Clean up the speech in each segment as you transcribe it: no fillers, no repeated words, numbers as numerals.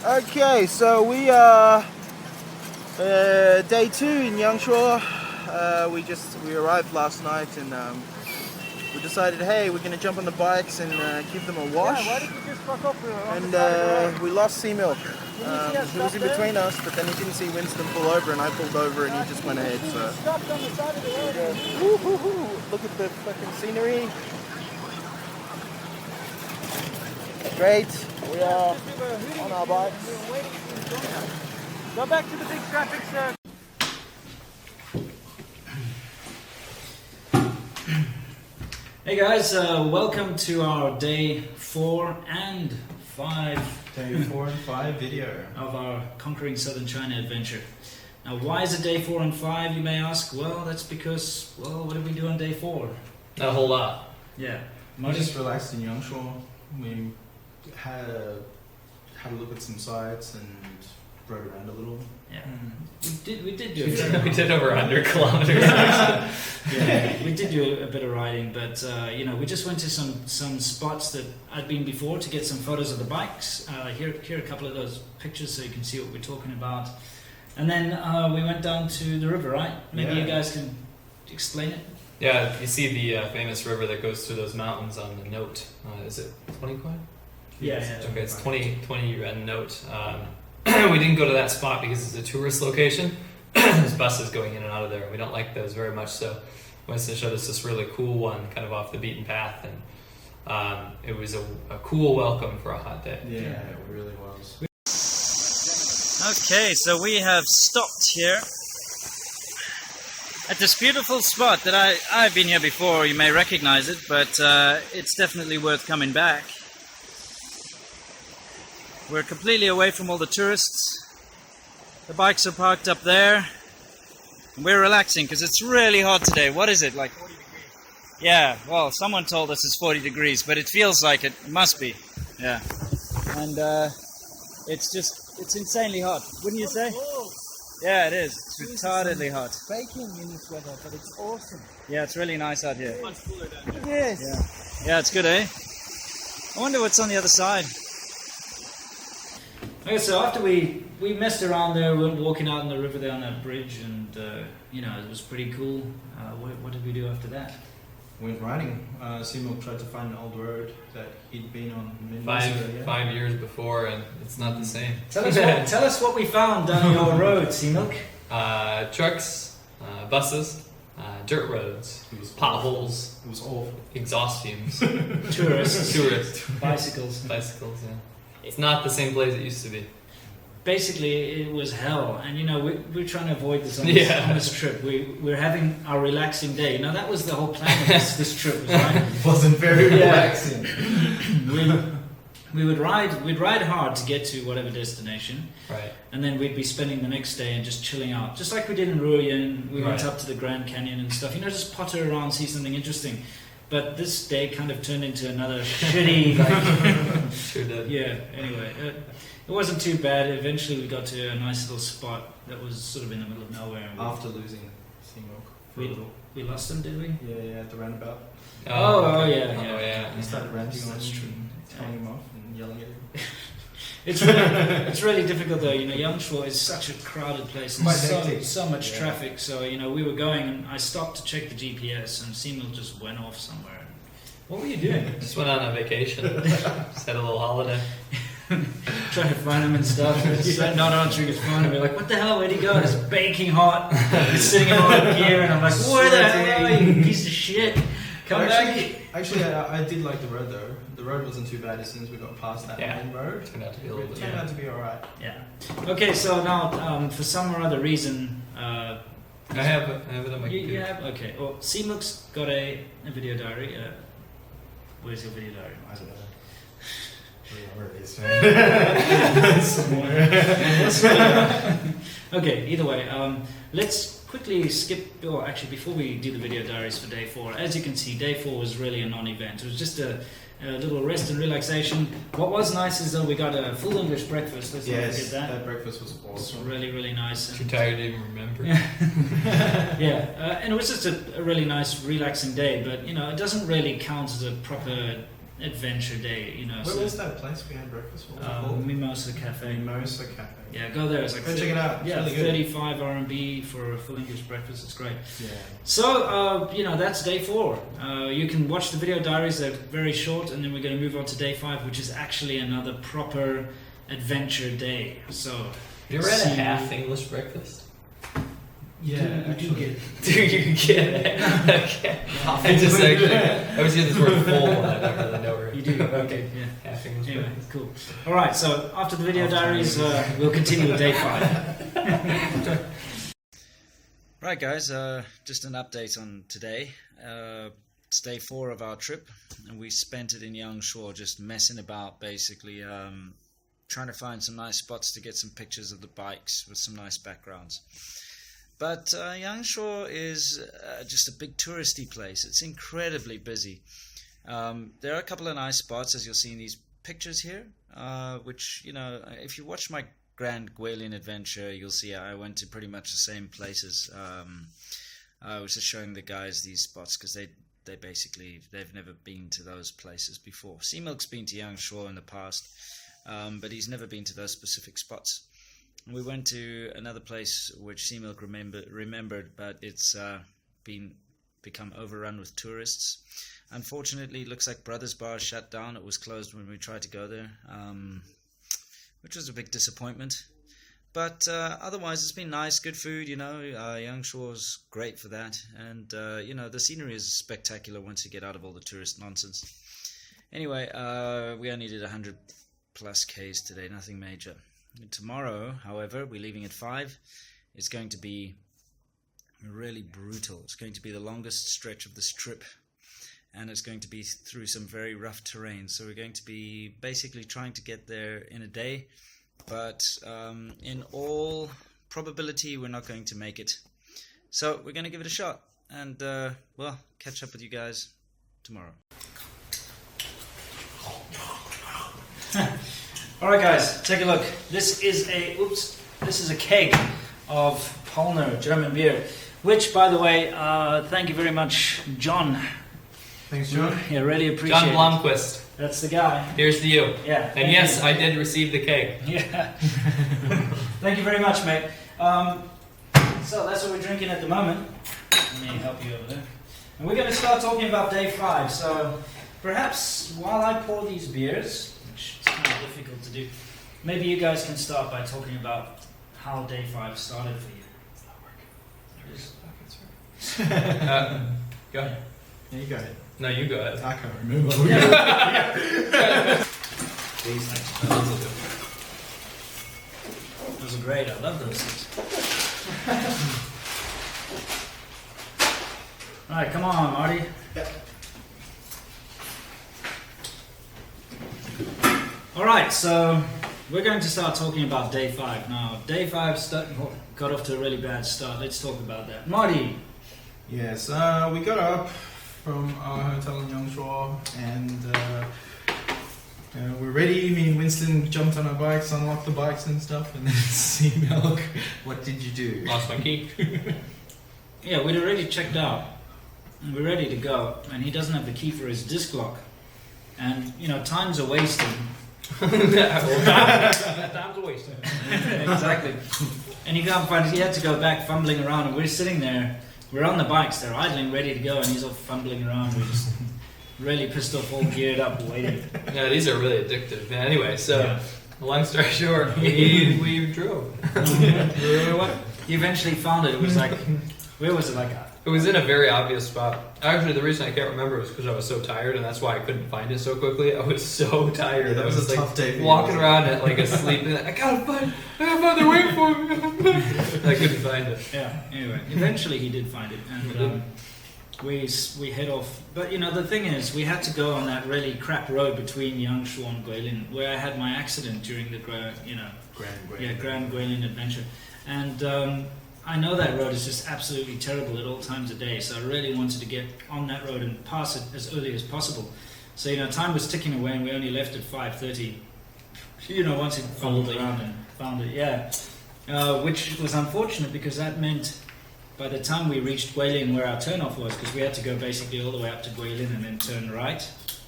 Okay, so we are day 2 in Yangshuo. We arrived last night and we decided, hey, we're gonna jump on the bikes and give them a wash. Yeah, why didn't you just fuck off? And we lost Sea Milk. He was in between us, but then he didn't see Winston pull over, and I pulled over, and he just went ahead. So Stopped on the side of the road. woo-hoo-hoo. Look at the fucking scenery. Great. We are on our bikes. Go back to the big traffic circle. Hey guys, welcome to our day 4 and 5 Day 4 and 5 video of our Conquering Southern China adventure. Now, why is it day 4 and 5, you may ask? Well, that's because, well, what did we do on day 4? Not a whole lot. Yeah. We just relaxed in Yangshuo. We had a look at some sites and rode around a little. Yeah. We did do We did over 100 kilometers. yeah, we did do a bit of riding, but we just went to some spots that I'd been before to get some photos of the bikes. Here are a couple of those pictures so you can see what we're talking about. And then we went down to the river, right? Maybe you guys can explain it. Yeah, you see the famous river that goes through those mountains on the note. Is it 20 coin? Yeah. Okay, it's 20 yuan note. We didn't go to that spot because it's a tourist location. There's buses going in and out of there, and we don't like those very much. So Winston showed us this really cool one, kind of off the beaten path, and it was a cool welcome for a hot day. Yeah, it really was. Okay, so we have stopped here at this beautiful spot that I've been here before. You may recognize it, but it's definitely worth coming back. We're completely away from all the tourists. The bikes are parked up there. And we're relaxing because it's really hot today. What is it, like 40 degrees? Yeah, well, someone told us it's 40 degrees, but it feels like it must be. Yeah. And it's insanely hot, wouldn't you say? Yeah, it is. It's retardedly hot. Baking in this weather, but it's awesome. Yeah, it's really nice out here. Much cooler down there. Yes. Yeah, it's good, eh? I wonder what's on the other side. Okay, so after we messed around there, we were walking out on the river there on that bridge, and it was pretty cool. What did we do after that? Went riding. Seymour tried to find an old road that he'd been on many years ago. 5 years before, and it's not the same. Tell us what we found down your road, Seamilk. Trucks, buses, dirt roads, potholes. It was awful. Exhaust fumes. Tourists. Bicycles. Yeah. It's not the same place it used to be. Basically, it was hell, and we're trying to avoid this on this trip. We're having our relaxing day. That was the whole plan of this trip, right? It wasn't very relaxing. We'd ride hard to get to whatever destination, right? And then we'd be spending the next day and just chilling out, just like we did in Ruoyan. We went up to the Grand Canyon and stuff. Just potter around, see something interesting. But this day kind of turned into another shitty, Sure did. Yeah. Anyway, it wasn't too bad. Eventually, we got to a nice little spot that was sort of in the middle of nowhere. After losing Seymour. We lost him, did we? Yeah, at the roundabout. Oh yeah. He started ranting on him, telling him off and yelling at him. It's really difficult though. Yangshuo is such a crowded place and so much traffic. So we were going, and I stopped to check the GPS, and Seymour just went off somewhere. What were you doing? Just went on a vacation. Just had a little holiday. Trying to find him and stuff. He's not answering his phone, and we're like, "What the hell? Where'd he go?" It's baking hot. He's sitting in all the gear, and I'm like, "Where the hell are you, piece of shit? Come back!" Actually, I did like the road though. The road wasn't too bad as soon as we got past that main road. Turned out to be a little bit. Turned out to be alright. Yeah. Okay, so now for some or other reason, I have it on my computer. You have? Okay. Well, Seamilk's got a video diary. Where's your video diary? I don't know. Where it is. Somewhere. Okay, either way, let's quickly skip, or actually before we do the video diaries for day 4, as you can see, day 4 was really a non-event. It was just a little rest and relaxation. What was nice is that we got a full English breakfast. Let's not forget that. That breakfast was awesome. It was really, really nice. Too tired to even remember. And it was just a really nice, relaxing day, but it doesn't really count as a proper adventure day, you know. Where was that place we had breakfast? What was it called? Mimosa Cafe. Mimosa Cafe. Yeah, go there. It's like go check it out. It's yeah, really good. 35 RMB for a full English breakfast. It's great. Yeah. So, you know, that's day 4. You can watch the video diaries. They're very short, and then we're going to move on to day 5, which is actually another proper adventure day. So, You ever had a half English breakfast? Yeah, you do get it. Do you get it? Okay. I just actually, I always hear this word full, and I don't really know where. You do, okay, yeah. Half English Anyway, breakfast. cool. All right, so after the video diaries, we'll continue with day 5. Right, guys, just an update on today. It's day 4 of our trip, and we spent it in Yangshuo just messing about, basically, trying to find some nice spots to get some pictures of the bikes with some nice backgrounds. But Yangshuo is just a big touristy place. It's incredibly busy. There are a couple of nice spots, as you'll see in these pictures here, which, you know, if you watch my Grand Guilin adventure, you'll see I went to pretty much the same places. I was just showing the guys these spots because they basically, they've never been to those places before. Seamilk's been to Yangshuo in the past, but he's never been to those specific spots. We went to another place which Seamilk remembered, but it's become overrun with tourists. Unfortunately, it looks like Brothers Bar shut down. It was closed when we tried to go there, which was a big disappointment. But otherwise, it's been nice, good food, you know. Yangshuo's great for that. And, you know, the scenery is spectacular once you get out of all the tourist nonsense. Anyway, we only did 100 plus Ks today, nothing major. Tomorrow, however, we're leaving at 5. It's going to be really brutal. It's going to be the longest stretch of this trip, and it's going to be through some very rough terrain. So we're going to be basically trying to get there in a day, but in all probability we're not going to make it. So we're going to give it a shot, and well, catch up with you guys tomorrow. Alright guys, take a look. This is a keg of Polner German beer, which, by the way, thank you very much, John. Thanks, John. Yeah, really appreciate John it. Blomqvist. That's the guy. Here's to you. Yeah. And yes, I did receive the keg. Yeah. Thank you very much, mate. So that's what we're drinking at the moment. Let me help you over there. And we're going to start talking about day 5. So perhaps while I pour these beers, which is kind of difficult to do, maybe you guys can start by talking about how day 5 started for you. It's not working. Go ahead. Yeah, you go ahead. No, you go ahead. I can't remember. These things. Those are great. I love those things. Alright, come on, Marty. Yeah. Alright, so we're going to start talking about day 5 now. Day 5 got off to a really bad start. Let's talk about that. Marty! Yes, we got up from our hotel in Yangshuo, and we're ready. Me and Winston jumped on our bikes, unlocked the bikes and stuff, and then Seamilk, what did you do? Lost my key. Yeah, we'd already checked out, and we're ready to go, and he doesn't have the key for his disc lock. And, you know, time's a wasting. Time's a waste. Exactly. And he can't find it. He had to go back fumbling around, and we're sitting there. We're on the bikes, they're idling, ready to go, and he's all fumbling around. We're just really pissed off, all geared up, waiting. Yeah, these are really addictive. Anyway, so Yeah. long story short, we drove. You eventually found it. It was like, where was it? Like, It was in a very obvious spot. Actually, the reason I can't remember was because I was so tired, and that's why I couldn't find it so quickly. I was so tired. Yeah, that I was was a like tough day for you, walking wasn't it? around at like asleep. And I gotta find the way for me. I couldn't find it. yeah. Anyway, eventually he did find it, and we head off. But you know, the thing is, we had to go on that really crap road between Yangshuo and Guilin, where I had my accident during the Grand Guilin adventure, and I know that road is just absolutely terrible at all times of day. So I really wanted to get on that road and pass it as early as possible. So you know, time was ticking away, and we only left at 5:30. You know, once he fumbled around and found it, yeah. Which was unfortunate because that meant by the time we reached Guilin, where our turnoff was, because we had to go basically all the way up to Guilin and then turn right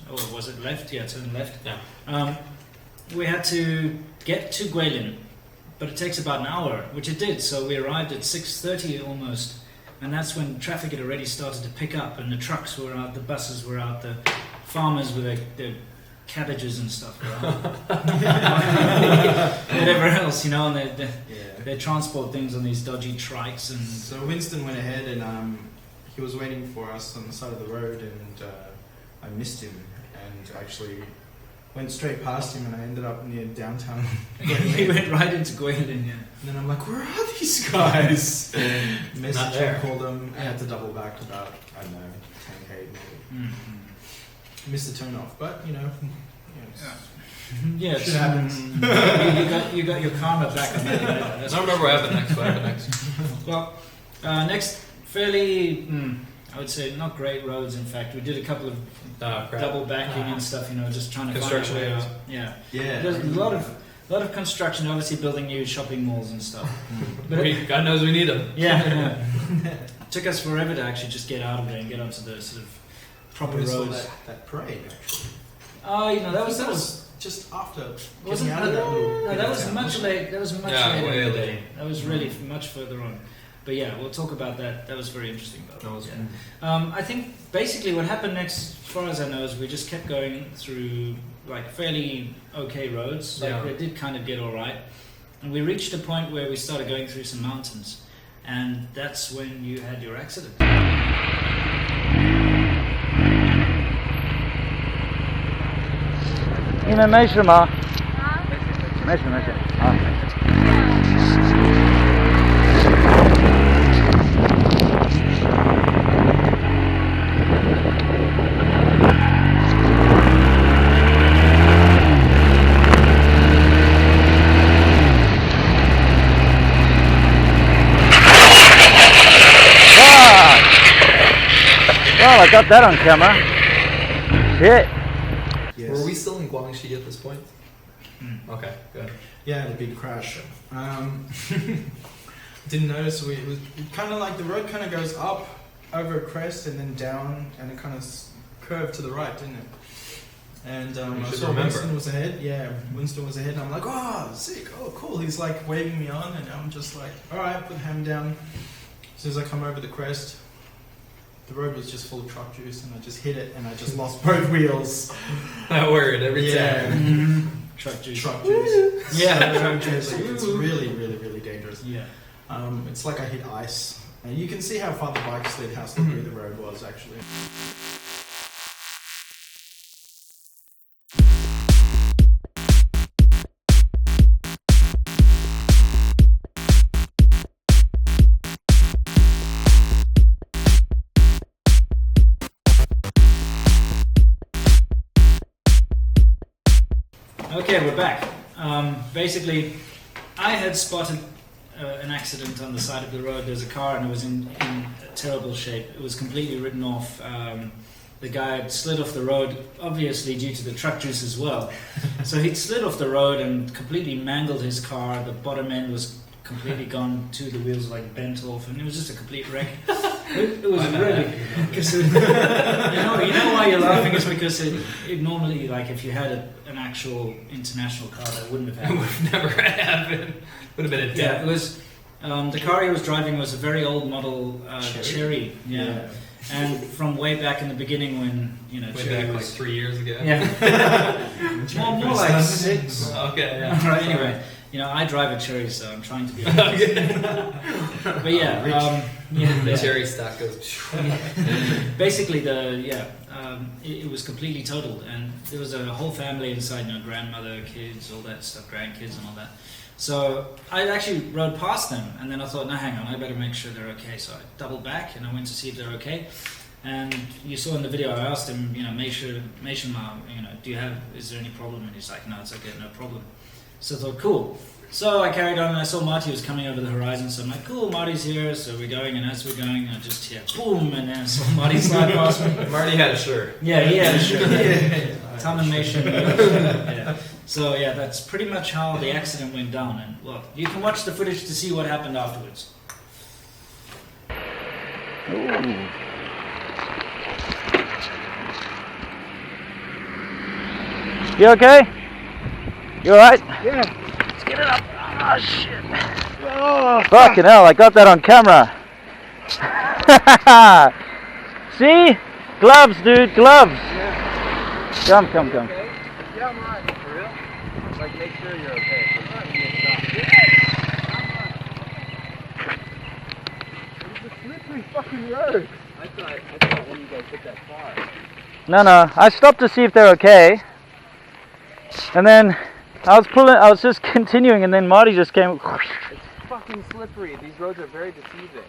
or was it left? Yeah, turn left. Yeah. We had to get to Guilin, but it takes about an hour, which it did. So we arrived at 6:30 almost, and that's when traffic had already started to pick up, and the trucks were out, the buses were out, the farmers with their cabbages and stuff were out. Whatever else, and they transport things on these dodgy trikes. And so Winston went ahead and he was waiting for us on the side of the road, and I missed him and actually went straight past him, and I ended up near downtown. He went right into Guilin, yeah. And then I'm like, where are these guys? Message there. him, called them. I had to double back about, I don't know, 10k maybe. Missed the turn off, but Yeah, shit happens. you got your karma back on that. I don't remember what happened next. What happened next? Well, next, fairly, I would say not great roads. In fact, we did a couple of double backing and stuff. Just trying to Construction find a way areas. out. Yeah, Yeah. There's a lot of construction, obviously building new shopping malls and stuff. But God knows we need them. yeah. Took us forever to actually just get out of there and get onto the sort of proper We saw roads. that parade actually. Oh, that That was was just after wasn't getting out of that little. no, bit that of was town, much wasn't it? late. That was much Yeah, later way in the later. day. That was really much further on. But yeah, we'll talk about that. That was very interesting, though. That was I think basically what happened next, as far as I know, is we just kept going through like fairly okay roads. Like Yeah. we did kind of get all right, and we reached a point where we started going through some mountains, and that's when you had your accident. 你们没事吗？没事没事啊。Well, I got that on camera. Shit. Yes. Were we still in Guangxi at this point? Okay, good. Yeah, the big crash. Didn't notice it was kind of like the road kind of goes up over a crest and then down, and it kind of curved to the right, didn't it? And I should saw remember. Winston was ahead. Yeah, Winston was ahead. And I'm like, oh, sick. Oh, cool. He's like waving me on, and I'm just like, all right, put the hand down. As soon as I come over the crest, the road was just full of truck juice, and I just hit it, and I just lost both wheels. That word every time. Truck juice. Truck juice. Yeah, truck juice. It's really, really, really dangerous. Yeah. It's like I hit ice. And you can see how far the bike slid, how slippery the road was actually. Okay, we're back. Basically, I had spotted an accident on the side of the road. There's a car and it was in terrible shape. It was completely written off. The guy had slid off the road, obviously due to the truck juice as well. So he'd slid off the road and completely mangled his car. The bottom end was completely gone. Two of the wheels like bent off, and it was just a complete wreck. It was really, because you know why you're laughing is because it normally, like if you had an actual international car, that wouldn't have It happened. would have never happened. Would have been a Yeah, death. it was. The car he was driving was a very old model Cherry. Yeah. And from way back in the beginning when Way Cherry back like was 3 years ago. yeah. more like 6. Okay. Yeah. Right. Anyway, I drive a Cherry, so I'm trying to be honest. But yeah, The cherry stock goes. basically it was completely totaled, and there was a whole family inside, grandmother, kids, all that stuff, grandkids and all that. So I actually rode past them, and then I thought, no, hang on, I better make sure they're okay. So I doubled back and I went to see if they're okay. And you saw in the video, I asked him, is there any problem? And he's like, no, it's okay, no problem. So I thought, cool. So I carried on, and I saw Marty was coming over the horizon. So I'm like, cool, Marty's here. So we're going, and as we're going, I just hear boom, and then I saw Marty slide past me. Marty had a shirt. Yeah, he had a shirt. Combination. Yeah. So yeah, that's pretty much how the accident went down. And well, you can watch the footage to see what happened afterwards. Ooh. You okay? You alright? Yeah. Let's get it up. Oh shit. Oh, Fucking hell, I got that on camera. See? Gloves, dude, gloves. Yeah. Come. Okay. Yeah, I'm alright. For real? Like, make sure you're okay. It's a slippery fucking road. I thought when you guys hit that far. No, I stopped to see if they're okay. And then I was just continuing, and then Marty just came. It's fucking slippery. These roads are very deceiving.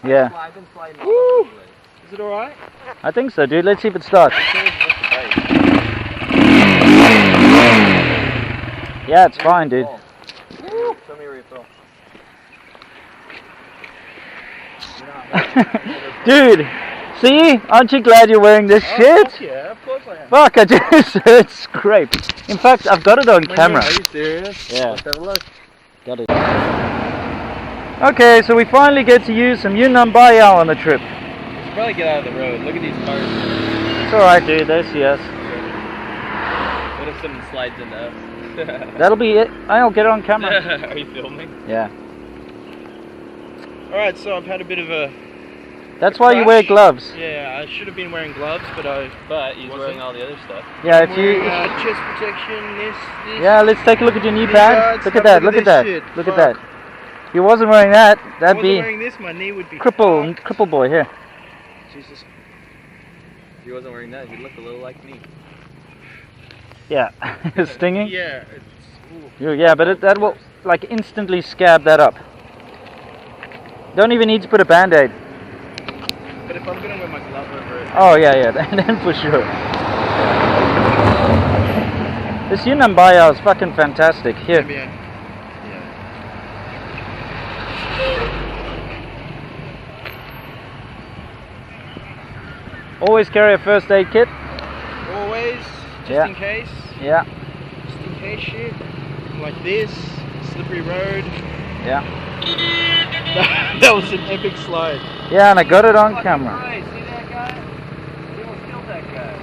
Yeah. I've been sliding all over the place. Is it alright? I think so, dude. Let's see if it starts. Yeah, it's fine, dude. Tell me where you fell. Dude, see? Aren't you glad you're wearing this shit? Fuck yeah, of course I am. Fuck, I just heard scrape. In fact, I've got it on camera. Are you serious? Yeah. Let's have a look. Got it. Okay, so we finally get to use some Hunan Bayao on the trip. We should probably get out of the road. Look at these cars. It's alright, dude. They see us. What if someone slides into us? That'll be it. I'll get it on camera. Are you filming? Yeah. Alright, so I've had a bit of a... That's why you wear gloves. Yeah, I should have been wearing gloves, but He's wearing all the other stuff. Yeah, I'm wearing, chest protection, this... Yeah, let's take a look at your knee knee pad. guards, Look have at a that. Look this at that. shit. Look at Fuck. that. If he wasn't wearing that, If I that'd wasn't be wearing this, my knee would be cripple boy here. Jesus. If he wasn't wearing that, he'd look a little like me. Yeah. Stinging? Yeah, Yeah, but that will like instantly scab that up. Don't even need to put a band-aid. but if I'm gonna wear my glove over it... Oh yeah, then for sure. This Hunan Bayao is fucking fantastic. Here. Yeah. Always carry a first aid kit. Always, just Yeah. in case. Yeah, Just in case shit. Like this, slippery road. yeah. That was an epic slide. Yeah, and I got it on camera. Hey, see that guy? He almost killed that guy.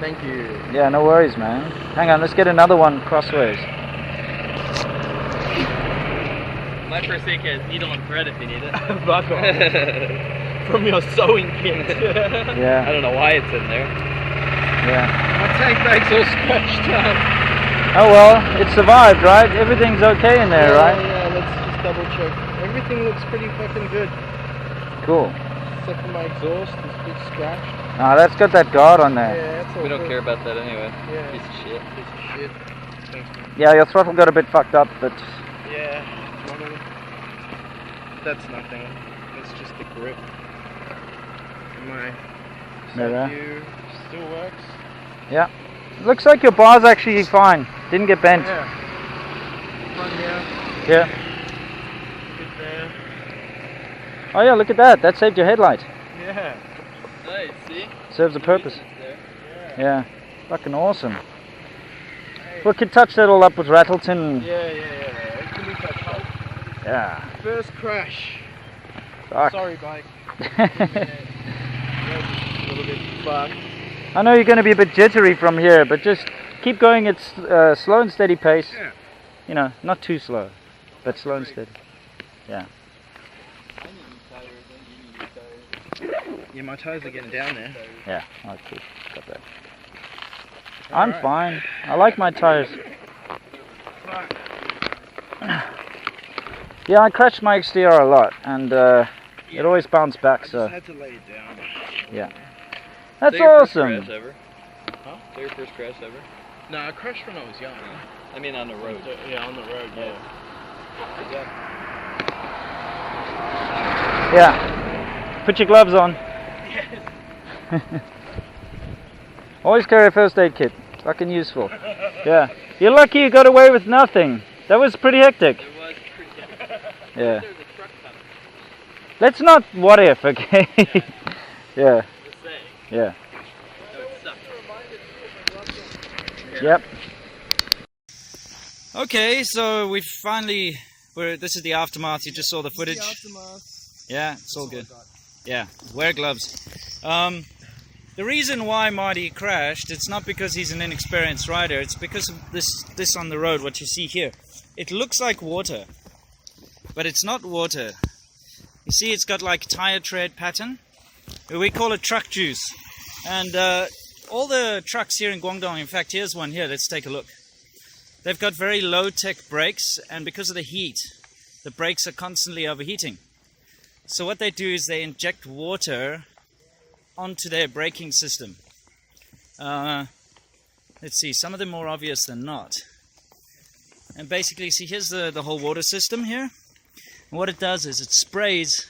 Thank you. Yeah, no worries, man. Hang on, let's get another one crossways. My first aid kit is needle and thread if you need it. Fuck off. From your sewing kit. I Yeah, don't know why it's in there. yeah. My tank bag's all scratched up. Oh well, it survived, right? Everything's okay in there, right? Yeah, let's just double check. Everything looks pretty fucking good. Cool. Except for my exhaust, it's a bit scratched. Ah, that's got that guard on Yeah, there. that's all We don't good. care about that anyway. Yeah. Piece of shit. Piece of shit. Thanks, man. Yeah, your throttle got a bit fucked up, but Yeah, throttle. That's nothing. That's just the grip. My There, side view still works. yeah. Looks like your bar's actually fine. Didn't get bent. Yeah. Front here, Yeah. good there. Oh yeah, look at that. That saved your headlight. Yeah. Nice, see? Serves a purpose. There. Yeah. Fucking awesome. We could touch that all up with Rattleton. Yeah. It can be touched up. Yeah. First crash. Fuck. Sorry, bike. Yeah. A little bit fucked. I know you're going to be a bit jittery from here, but just keep going at slow and steady pace. Yeah. You know, not too slow, but slow and steady. Yeah. Yeah, my toes are getting down there. Yeah. Oh, cool. Got that. I'm fine. I like my tires. Fuck. Yeah, I crashed my XDR a lot, and it always bounced back. I So just had to lay it down. yeah, that's Is that your first awesome. crash ever? Huh? Is that your first crash ever? No, I crashed when I was young. I mean on the road. Yeah, on the road, yeah. Yeah. Put your gloves on. Always carry a first aid kit. Fucking useful. Yeah. You're lucky you got away with nothing. That was pretty hectic. It was pretty Yeah. There's a truck coming. Let's not what if, okay? Yeah. Just saying. Yeah. That would suck. Yep. Okay, so we finally. This is the aftermath. You just saw the footage. Yeah, it's all good. Yeah, wear gloves. The reason why Marty crashed, it's not because he's an inexperienced rider, it's because of this on the road, what you see here. It looks like water, but it's not water. You see it's got like tire tread pattern? We call it truck juice. And all the trucks here in Guangdong, in fact here's one here, let's take a look. They've got very low-tech brakes, and because of the heat, the brakes are constantly overheating. So what they do is they inject water onto their braking system. Let's see, some of them more obvious than not. And basically, see, here's the whole water system here. And what it does is it sprays,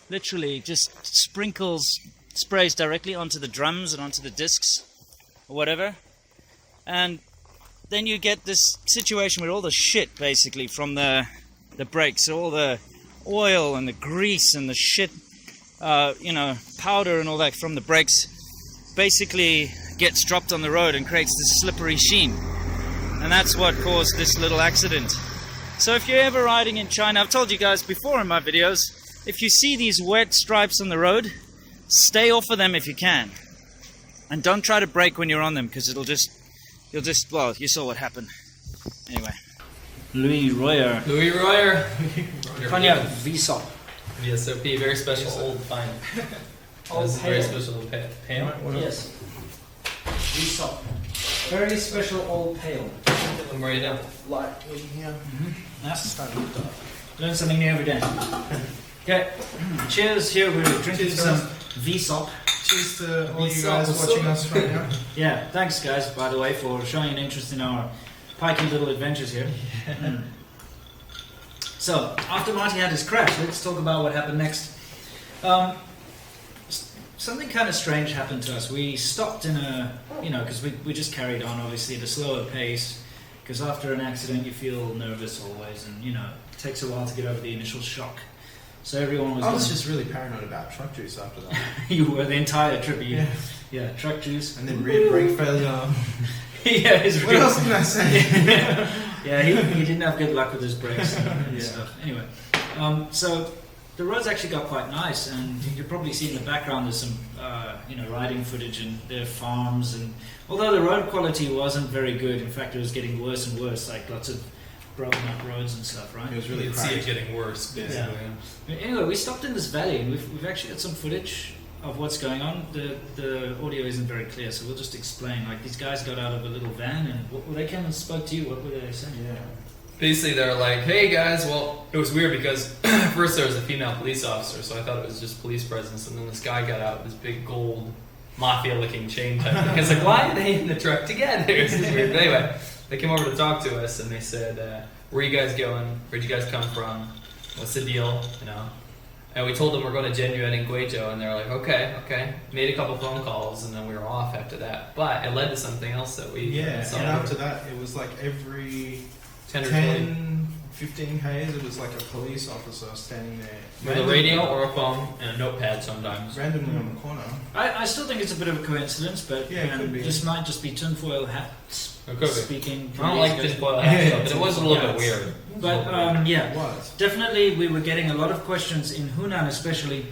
literally just sprays directly onto the drums and onto the discs or whatever. And then you get this situation where all the shit basically from the brakes, all the oil and the grease and the shit, powder and all that from the brakes basically gets dropped on the road and creates this slippery sheen. And that's what caused this little accident. So if you're ever riding in China, I've told you guys before in my videos, if you see these wet stripes on the road, stay off of them if you can. And don't try to brake when you're on them, because you'll just, well, you saw what happened. Anyway. Louis Royer. Cognac VSOP. VSOP, very special old fine. This is very special pale. Yes. VSOP. Very special old pale. I'm ready now. Light in here. That's learn something new every day. Okay. Cheers. Here we're drinking some VSOP. Cheers to all you guys watching us right now. Yeah, thanks guys, by the way, for showing an interest in our pikey little adventures here. So, after Marty had his crash, let's talk about what happened next. Something kind of strange happened to us. We stopped in because we just carried on, obviously, at a slower pace, because after an accident you feel nervous always, and, it takes a while to get over the initial shock. So everyone was... I was just really paranoid about truck juice after that. You were the entire trip. Yeah, truck juice. And then rear brake failure. Yeah, what else can I say? Yeah, he didn't have good luck with his brakes and stuff. Anyway, so the roads actually got quite nice, and you can probably see in the background there's some riding footage and their farms. And although the road quality wasn't very good, in fact it was getting worse and worse, like lots of broken up roads and stuff, right? It was really You can see it getting worse, basically. Yeah. Anyway, we stopped in this valley, and we've actually got some footage of what's going on. The audio isn't very clear, so we'll just explain. Like, these guys got out of a little van, and they came and spoke to you. What were they saying? Yeah. Basically, they're like, "Hey guys," well, it was weird because first there was a female police officer, so I thought it was just police presence, and then this guy got out with this big gold mafia-looking chain type thing. I was like, "Why are they in the truck together?" It's just weird. But anyway, they came over to talk to us, and they said, "Where are you guys going? Where'd you guys come from? What's the deal?" And we told them we're going to Jianyuan and Guizhou, and they're like, okay. Made a couple phone calls, and then we were off after that. But it led to something else that we saw. And after that, it was like every 10 15 Ks, it was like a police officer standing there. with a radio or a phone and a notepad sometimes. Randomly on the corner. I still think it's a bit of a coincidence, but Yeah, it could be. this might just be tinfoil hats It could be. speaking. I don't like tinfoil hats, though, but it was a little bit weird. But It was. definitely we were getting a lot of questions in Hunan, especially.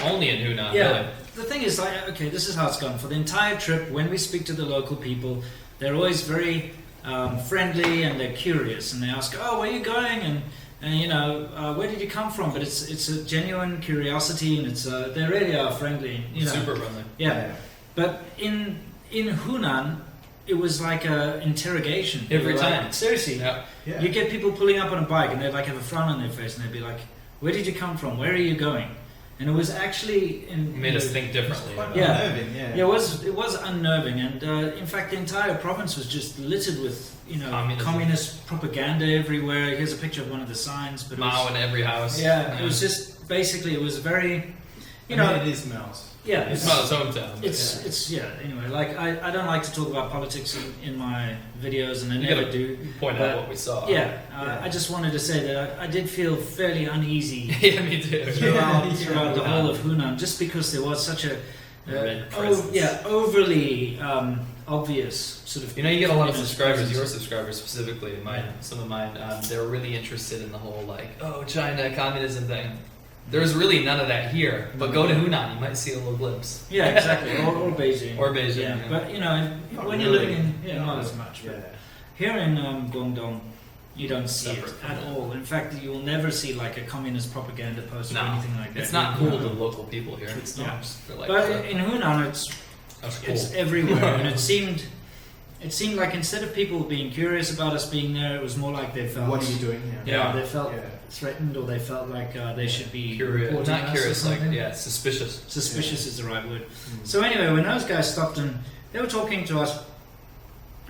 Only in Hunan, Yeah, really. the thing is, okay, this is how it's gone. For the entire trip, when we speak to the local people, they're always very friendly, and they're curious, and they ask, "Oh, where are you going?" and where did you come from? But it's a genuine curiosity, and they really are friendly. Super friendly. Yeah. But in Hunan, it was like a interrogation Every Like, time. seriously, Yeah. Yeah. you get people pulling up on a bike, and they'd like have a frown on their face, and they'd be like, "Where did you come from? Where are you going?" And it was actually It made us think differently. Quite Yeah. unnerving, yeah. Yeah, it was unnerving, and in fact, the entire province was just littered with Communism. communist propaganda everywhere. Here's a picture of one of the signs, but it Mao was, in every house. yeah, it was just basically it was very, I mean, it is Mao's. yeah, It's Mao's hometown. but it's anyway, like I don't like to talk about politics in my videos, and I You never gotta do. point but out what we saw. Yeah, Yeah. I just wanted to say that I did feel fairly uneasy Yeah, me too. throughout the whole of Hunan, just because there was such a Red presence. overly obvious sort of. You get a lot of communist subscribers, presence. your subscribers specifically, some of mine, they're really interested in the whole China communism thing. There's really none of that here. But go to Hunan, you might see a little glimpse. Yeah, exactly. Or Beijing. Or Beijing. Yeah, Yeah. but you know, when you're living in, not as much. Yeah. But here in Guangdong, you don't see Separate it from at that. all. In fact, you'll never see like a communist propaganda poster or No, anything like that. it's not cool to local people here. It's Yeah. not. They're like, But in Hunan, that's cool. it's everywhere, and it seemed like instead of people being curious about us being there, it was more like they felt. What are you doing here? Yeah, Yeah. they felt Yeah. threatened, or they felt like they should be Curious, reporting not us or curious, like something. yeah, suspicious. Suspicious is the right word. Mm. So anyway, when those guys stopped and they were talking to us,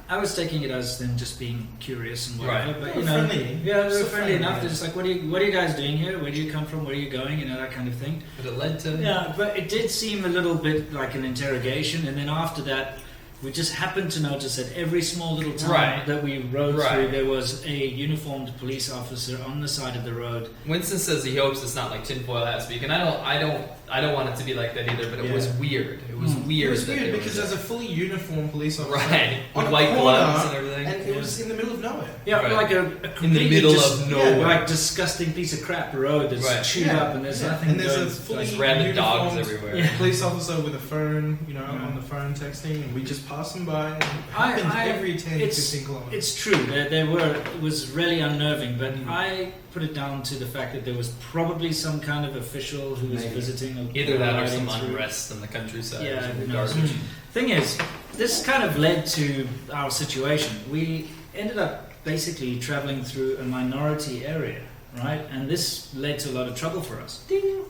I was taking it as them just being curious and whatever. Right. But They you were know, friendly. yeah, they were So friendly friendly, enough. yeah. They're just like, what are you guys doing here? Where do you come from? Where are you going? You know, that kind of thing. But it led to Yeah, but it did seem a little bit like an interrogation, and then after that, we just happened to notice that every small little town Right. that we rode Right. through, there was a uniformed police officer on the side of the road. Winston says he hopes it's not like tinfoil hat speak, and I don't want it to be like that either. But it was Yeah. weird. It was Mm. weird. It was that weird they were because there. there's a fully uniformed police officer right on with a white corner, gloves and everything. and it was in the middle of nowhere. Yeah, Right. like a in the completely middle just- of nowhere. like disgusting piece of crap road that's Right. chewed Yeah. up, and there's Yeah. nothing. And there's a going- fully There's rabid dogs uniformed everywhere. Yeah. police officer with a phone, you know, Yeah. on the phone texting, and we just passed him by. It I- happens I- every 10, it's- 15 kilometers. It's true. It was really unnerving, but Mm. I put it down to the fact that there was probably some kind of official who was Maybe. visiting. Either that or riding some through. unrest in the countryside. Yeah, or some who knows? garbage. Thing is, this kind of led to our situation. We ended up basically traveling through a minority area, right? And this led to a lot of trouble for us. Ding.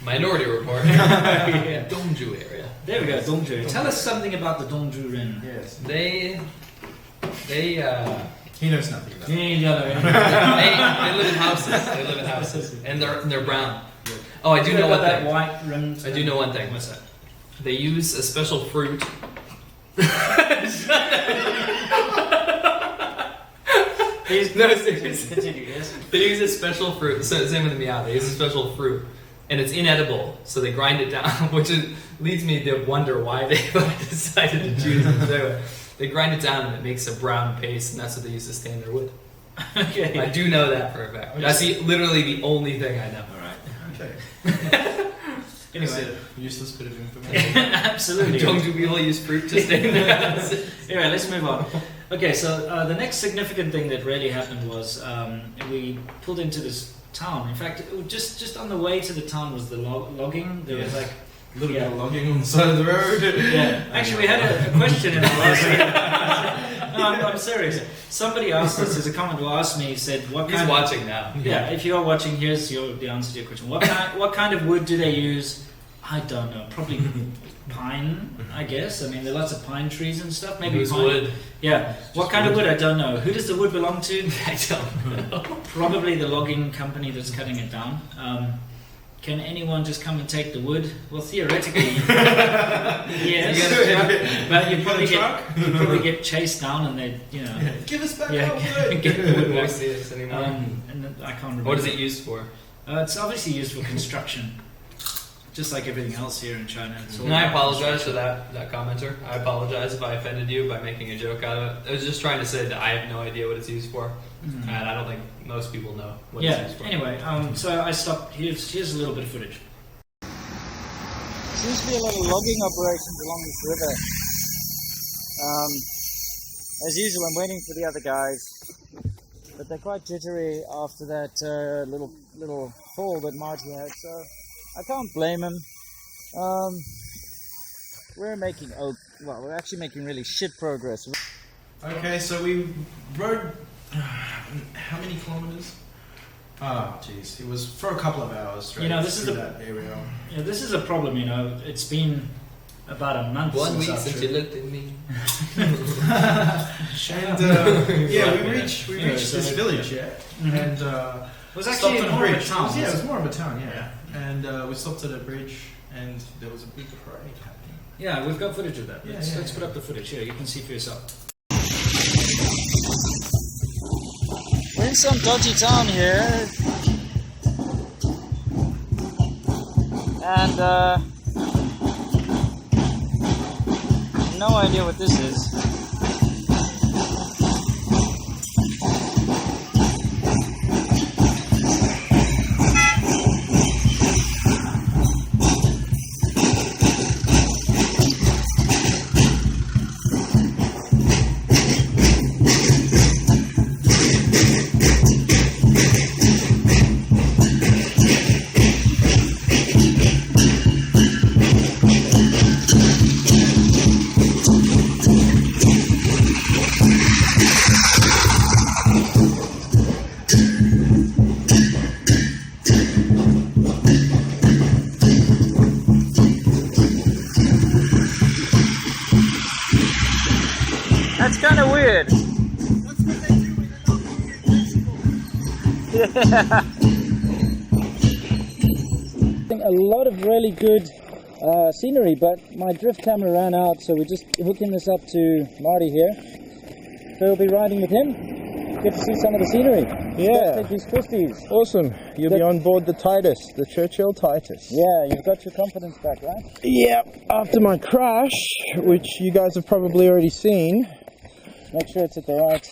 Minority Report. Yeah. Dongju area. There we go, Dongju. Tell us something about the Dongju Ren. Yes. They He knows nothing about it. they live in houses. They live in houses, and they're brown. Oh, I do know one that thing. white rim. I do know one thing. What's that? They use a special fruit. No, seriously. Continue, yes. They use a special fruit. So same with the meow. They use a special fruit, and it's inedible. So they grind it down, which leads me to wonder why they decided to choose it. So they grind it down, and it makes a brown paste, and that's what they use to stain their wood. Okay. I do know that for a fact. That's literally the only thing I know. All right. Okay. Anyway. Useless bit of information. Absolutely. Don't do people use fruit to stain their houses? Anyway, let's move on. Okay, so the next significant thing that really happened was we pulled into this town. In fact, it was just on the way to the town was the logging. There was like A little Yeah. bit of logging on the side of the road. yeah. Actually, we had a question in our last. No, I'm serious. Somebody asked us. There's a comment who asked me. Said, "What He's kind?" watching now. Yeah, if you are watching, here's the answer to your question. What kind of wood do they use? I don't know. Probably pine, I guess. I mean, there are lots of pine trees and stuff. Maybe Whose pine. wood? Yeah. What kind of wood? I don't know. Who does the wood belong to? I don't know. Probably the logging company that's cutting it down. Can anyone just come and take the wood? Well, theoretically, yes. But you probably get chased down and they, you know. Give us back Yeah, our wood. get the wood We back. won't see this anymore. And then I can't remember. What is it used for? It's obviously used for construction, just like everything else here in China. It's all And I about apologize to construction. that commenter. I apologize if I offended you by making a joke out of it. I was just trying to say that I have no idea what it's used for, Mhm. and I don't think most people know what it's Yeah. used for. Anyway, so I stopped. Here's a little bit of footage. Seems to be a lot of logging operations along this river. As usual, I'm waiting for the other guys, but they're quite jittery after that little fall that Marty had, so I can't blame him. We're actually making really shit progress. Okay, so we rode how many kilometers? Oh, jeez, it was for a couple of hours straight. You know, this is through the- that area. Yeah, this is a problem. You know, it's been about a month 1 since week our since trip. you looked at me. And yeah, we reached Yeah, this so- village, yeah, Mhm. and It was stopped actually on a more of a bridge. town. Yeah, it was more of a town, yeah. And we stopped at a bridge, and there was a big parade happening. Yeah, we've got footage of that. Yeah, Let's, yeah, let's yeah. put up the footage here. You can see for yourself. We're in some dodgy town here, and no idea what this is. A lot of really good scenery, but my drift camera ran out, so we're just hooking this up to Marty here. So we'll be riding with him. Get to see some of the scenery. Yeah. Take these twisties. Awesome. You'll be on board the Titus, the Churchill Titus. Yeah, you've got your confidence back, right? Yeah. After my crash, which you guys have probably already seen. Make sure it's at the right.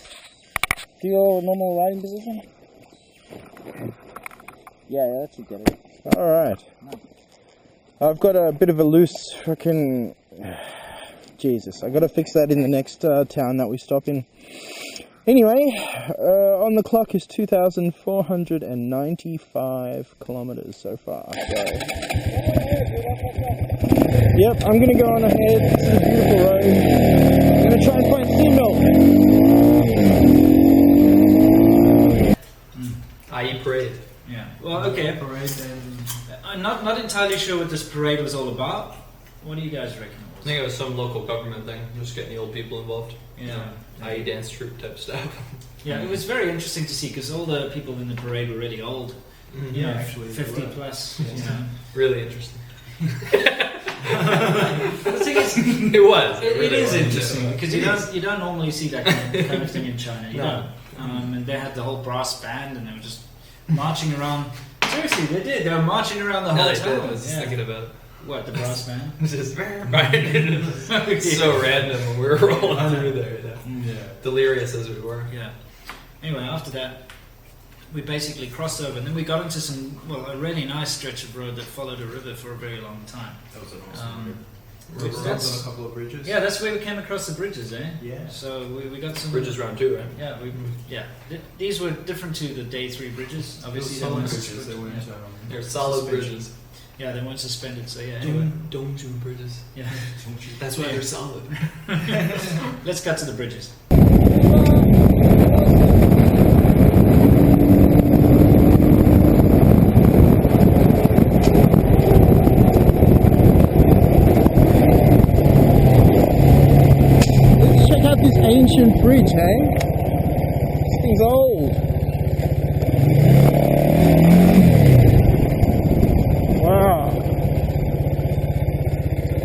Do your normal riding position? Yeah, that should get it. All right. I've got a bit of a loose fucking... Jesus, I got to fix that in the next town that we stop in. Anyway, on the clock is 2,495 kilometers so far. So. Yep, I'm going to go on ahead. This is a beautiful road. I'm going to try and find steam milk. IE parade. Yeah. Well, okay. Parade. I'm not entirely sure what this parade was all about. What do you guys reckon? I think it was some local government thing, just getting the old people involved. Yeah. IE dance troupe type stuff. Yeah, it was very interesting to see because all the people in the parade were really old. Mm-hmm. You know, 50 plus. Yes. You know. Really interesting. The thing is, It was. it really is was. interesting because you don't normally see that kind of thing in China. You No. don't. And they had the whole brass band and they were just marching around. Seriously, they did. They were marching around the No, whole they did. town. I was just thinking about it. What, the brass band? Just right. So random when we were rolling through there. Yeah. Delirious as we were. Yeah. Anyway, after that, we basically crossed over, and then we got into a really nice stretch of road that followed a river for a very long time. That was an awesome That's- on a couple of bridges. Yeah, that's where we came across the bridges, eh? Yeah. So we got some Bridges round 2, right? Yeah, these were different to the day 3 bridges. Obviously, Solid weren't bridges. suspended. They weren't. Yeah. They're solid suspension. bridges. Yeah, they weren't suspended. So yeah. Anyway, Dome bridges. yeah. That's why they're solid. Let's cut to the bridges. Let's check out this ancient bridge, hey? This thing's old. Wow.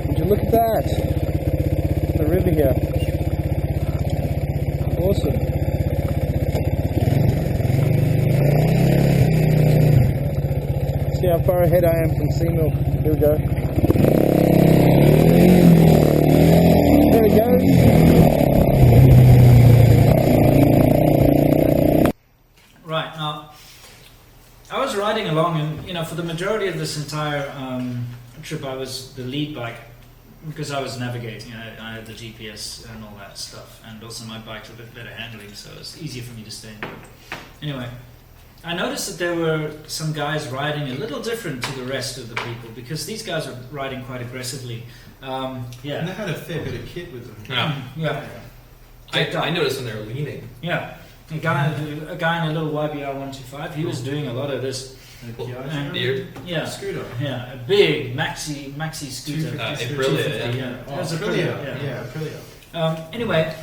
Would you look at that? The river here. Awesome. See how far ahead I am from sea milk. Here we go. There we go. Right, now, I was riding along and, for the majority of this entire trip I was the lead bike because I was navigating. I had the GPS and all that stuff, and also my bike's a bit better handling, so it's easier for me to stay in the road. Anyway, I noticed that there were some guys riding a little different to the rest of the people because these guys are riding quite aggressively. And they had a fair bit of kit with them. Yeah. I noticed when they were leaning. Yeah. A guy in a little YBR 125, he was doing a lot of this. Beard. Yeah. Scooter. Yeah, a big maxi scooter. Aprilia, yeah. That was Aprilia. Yeah. Aprilia. Anyway,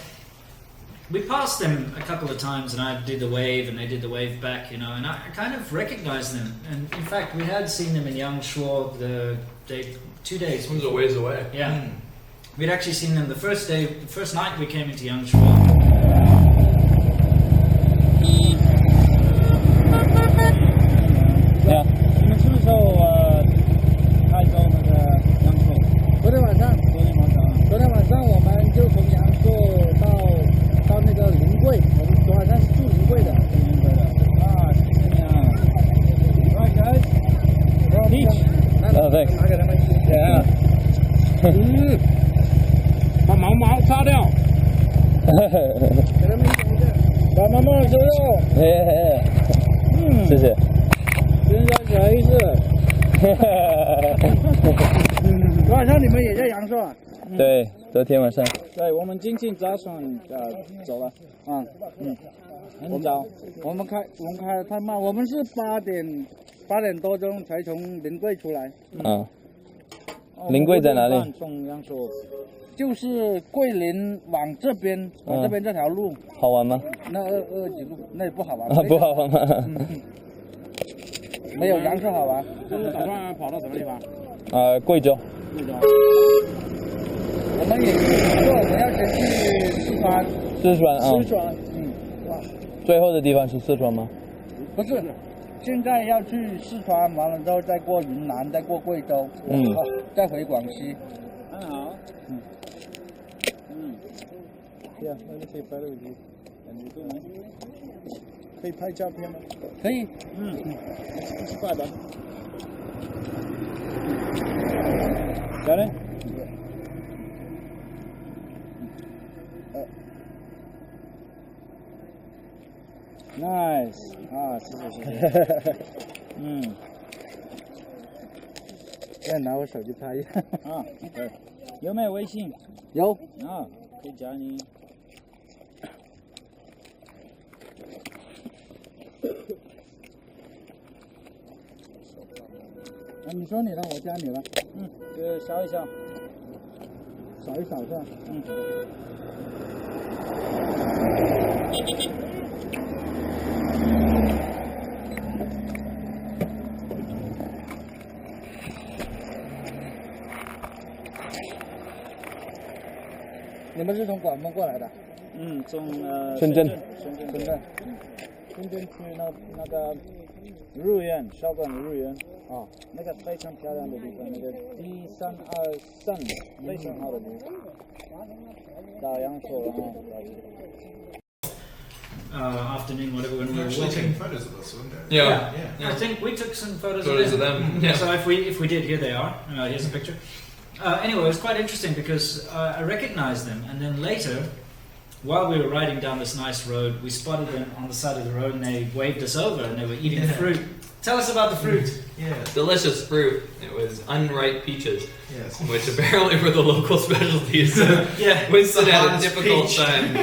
we passed them a couple of times, and I did the wave, and they did the wave back, and I kind of recognized them. And in fact, we had seen them in Yangshuo 2 days. It was a ways away. Yeah, we'd actually seen them the first night we came into Yangshuo. Yeah. 你们什么时候开到那个阳朔？昨天晚上。昨天晚上我们就从阳朔到那个临桂，我们昨晚上是住临桂的。啊，谢谢你啊。Right guys. Peach. Oh thanks. 拿给他们一点。把毛擦掉。给他们一点。把毛毛吃掉。谢谢。真小小意思。昨晚上你们也在阳朔啊？对，昨天晚上。对，我们今天早上走了，很早。我们开得太慢，我们是8点多钟才从临桂出来。临桂在哪里？送央说，就是桂林往这边，往这边这条路。好玩吗？那二几路，那也不好玩。不好玩吗？没有阳朔好玩。就是打算跑到什么地方？贵州。贵州。我们也说我们要先去四川。四川啊。四川，哇。最后的地方是四川吗？不是，现在要去四川，完了之后再过云南，再过贵州，再回广西。很好。对啊，那你可以拍到你，可以拍照片吗？可以。快的。来嘞。Nice 啊，谢谢。再拿我手机拍一下。对。有没有微信？有。可以加你。你说你的，我加你了。扫一扫。扫一扫是吧？你们是从广东过来的？从深圳。深圳去那个日院，韶关的日院那个非常漂亮的地方，那个D323非常好的地方。到阳朔，然后afternoon, whatever, when we were Actually walking. taking photos of us, weren't they? Yeah. I think we took some photos of them. Yeah. So if we did, here they are. Here's a picture. Anyway, it was quite interesting because I recognized them, and then later, while we were riding down this nice road, we spotted them on the side of the road, and they waved us over, and they were eating fruit. Tell us about the fruit. Yeah, delicious fruit. It was unripe peaches, Yes. which apparently were the local specialties. So Yeah. Winston had a Hans difficult peach. time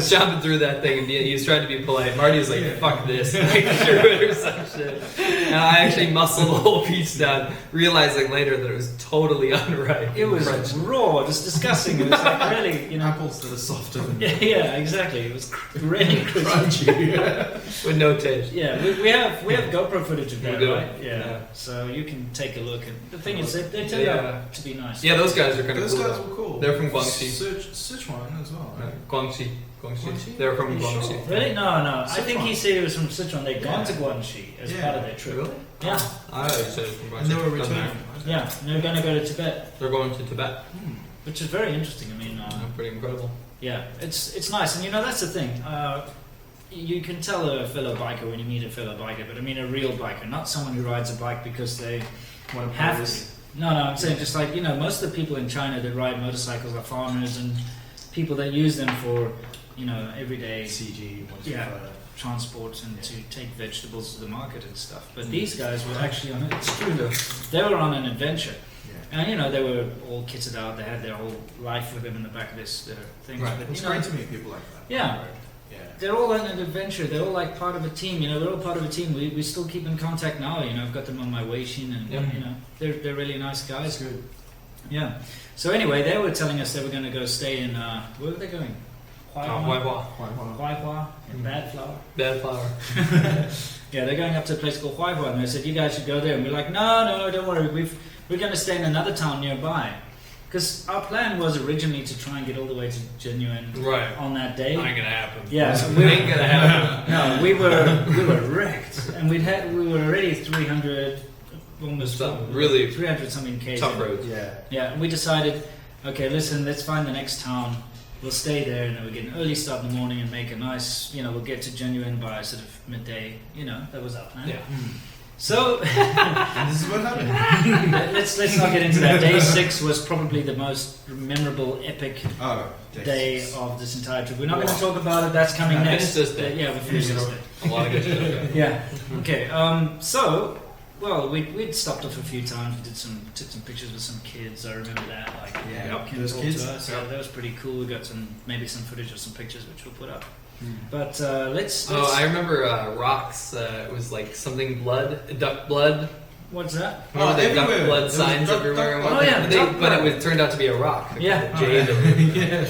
jumping through that thing, and he was trying to be polite. Marty was like, "Fuck this," and like threw it or some shit. And I actually muscled the whole peach down, realizing later that it was totally unripe. It was raw. It was disgusting. It was like really, Apples that are softer than Yeah, exactly. It was really crispy. crunchy. with no taste. Yeah, we have GoPro footage of that, We do. right? Yeah. So you can take a look. And the thing is, they turned out to be nice. Yeah, those guys are kind of Those cool. guys were cool. They're from Guangxi. Sichuan as well. Right? Guangxi. Guangxi? They're from Are you Guangxi. sure? Really? No. I think he Sichuan. said it was from Sichuan. They'd gone Yeah. to Guangxi as Yeah. part of their trip. Really? Yeah. I said from Guangxi. And they were Doesn't returning. matter. Yeah, and they were going to go to Tibet, They're going to Tibet. which is very interesting. I mean, Pretty incredible. yeah, it's nice. And you know, that's the thing. You can tell a fellow biker when you meet a fellow biker, but I mean a real biker, not someone who rides a bike because they have to. No, I'm saying just like, you know, most of the people in China that ride motorcycles are farmers and people that use them for, you know, everyday CG. transport and to take vegetables to the market and stuff. But these guys were actually on it's true though. They were on an adventure. Yeah. And you know, they were all kitted out, they had their whole life with them in the back of their things. Right. But, It's you know, great to meet people like that. Yeah. Yeah. they're all on an adventure. They're all like part of a team. You know, they're all part of a team. We still keep in contact now. You know, I've got them on my Weixin, and you know, they're really nice guys. That's good. Yeah. So anyway, they were telling us they were going to go stay in. Where were they going? Huaihua. Bad flower. Bad flower. Yeah, they're going up to a place called Huaihua, and they said you guys should go there. And we're like, no, don't worry. We're going to stay in another town nearby. Because our plan was originally to try and get all the way to Genuine Right. on that day. Not gonna happen. Yeah, so we ain't gonna happen. No, we were wrecked, and we were already 300, almost really 300 something k's. Tough roads. Yeah. Yeah, and we decided, okay, listen, let's find the next town. We'll stay there, and then we'll get an early start in the morning and make a nice, you know, we'll get to Genuine by sort of midday. You know, that was our plan. Yeah. So And this is what happened. let's not get into that. Day 6 was probably the most memorable, epic day of this entire trip. We're not going to talk about it. That's coming next. Finish this day. Yeah, we finished this day. A lot of good stuff. Yeah. Okay. So, well, we'd stopped off a few times. We took some pictures with some kids. I remember that. Like, Yeah, came those talk kids. to us. So that was pretty cool. We got maybe some footage of some pictures which we'll put up. But let's. Oh, I remember rocks. It was like something blood, duck blood, What's that? Remember they got everywhere. blood There was signs duck everywhere? blood. Oh, yeah, But duck blood. it turned out to be a rock. Yeah. Jade.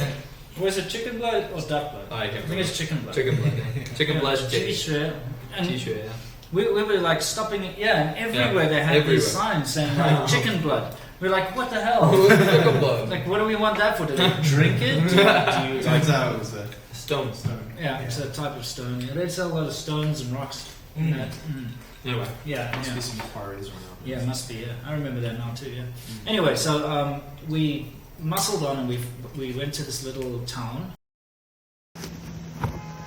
Was it chicken blood or duck blood? I can't I think remember. it's chicken blood. Chicken blood. Yeah. Chicken blood. Jade. T-shirt. And T-shirt. Yeah. we were like stopping it. Yeah, and everywhere they had everywhere. these signs saying like chicken blood. We're like, what the hell? Chicken blood. Like, what do we want that for? Do they drink it? Do you like, Turns out it was a Stone. stone. yeah, it's a type of stone. Yeah, they sell a lot of stones and rocks in that. Anyway. Yeah, Must yeah. be some quarries around. Yeah, it must be. Yeah, I remember that now too. Yeah. Anyway, so we muscled on and we went to this little town.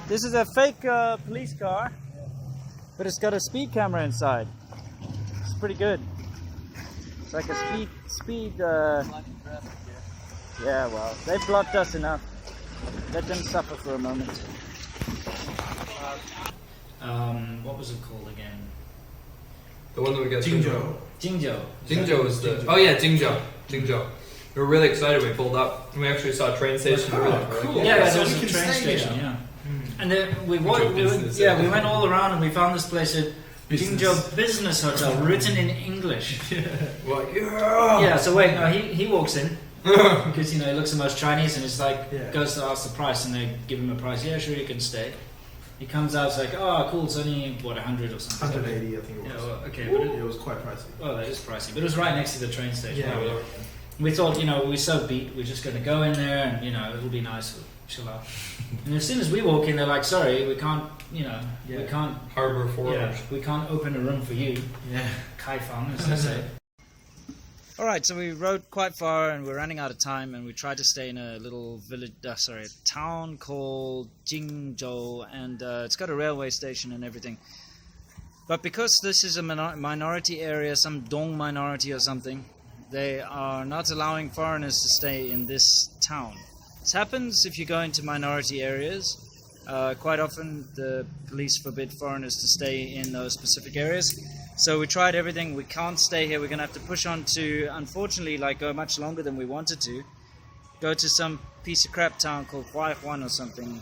This is a fake police car, but it's got a speed camera inside. It's pretty good. It's like a speed. Yeah, well, they blocked us enough. Let them suffer for a moment. What was it called again? The one that we got. Jingzhou. Jingzhou. Jingzhou is the. Jingzhou. Oh yeah, Jingzhou. Jingzhou. We were really excited when we pulled up. And we actually saw a train station. Oh, We were like, cool. Yeah, so there was we a can train stay station. here. Yeah. And then we went. Business, We went all around and we found this place at Business. Jingzhou Business Hotel, written in English. We're like, yeah. Yeah. So wait, no, he walks in. Because he looks the most Chinese and it's like Yeah. goes to ask the price and they give him a price. Yeah, sure, you can stay. He comes out, it's like, oh, cool, it's only what 100 or something. 180, I think it was. Yeah, well, okay, but It was quite pricey. oh, that is pricey. But it was right next to the train station. Yeah, Yeah, we thought, we're so beat, we're just going to go in there and it'll be nice, we'll chill out. And as soon as we walk in, they're like, sorry, we can't, we can't, Harbor foreigners. we can't open a room for you. Yeah. Kai Fang, as they say. Alright, so we rode quite far and we're running out of time, and we tried to stay in a little village, a town called Jingzhou, and it's got a railway station and everything. But because this is a minority area, some Dong minority or something, they are not allowing foreigners to stay in this town. This happens if you go into minority areas. Quite often the police forbid foreigners to stay in those specific areas. So we tried everything. We can't stay here. We're going to have to push on to, unfortunately, go much longer than we wanted to. Go to some piece of crap town called Hunan or something.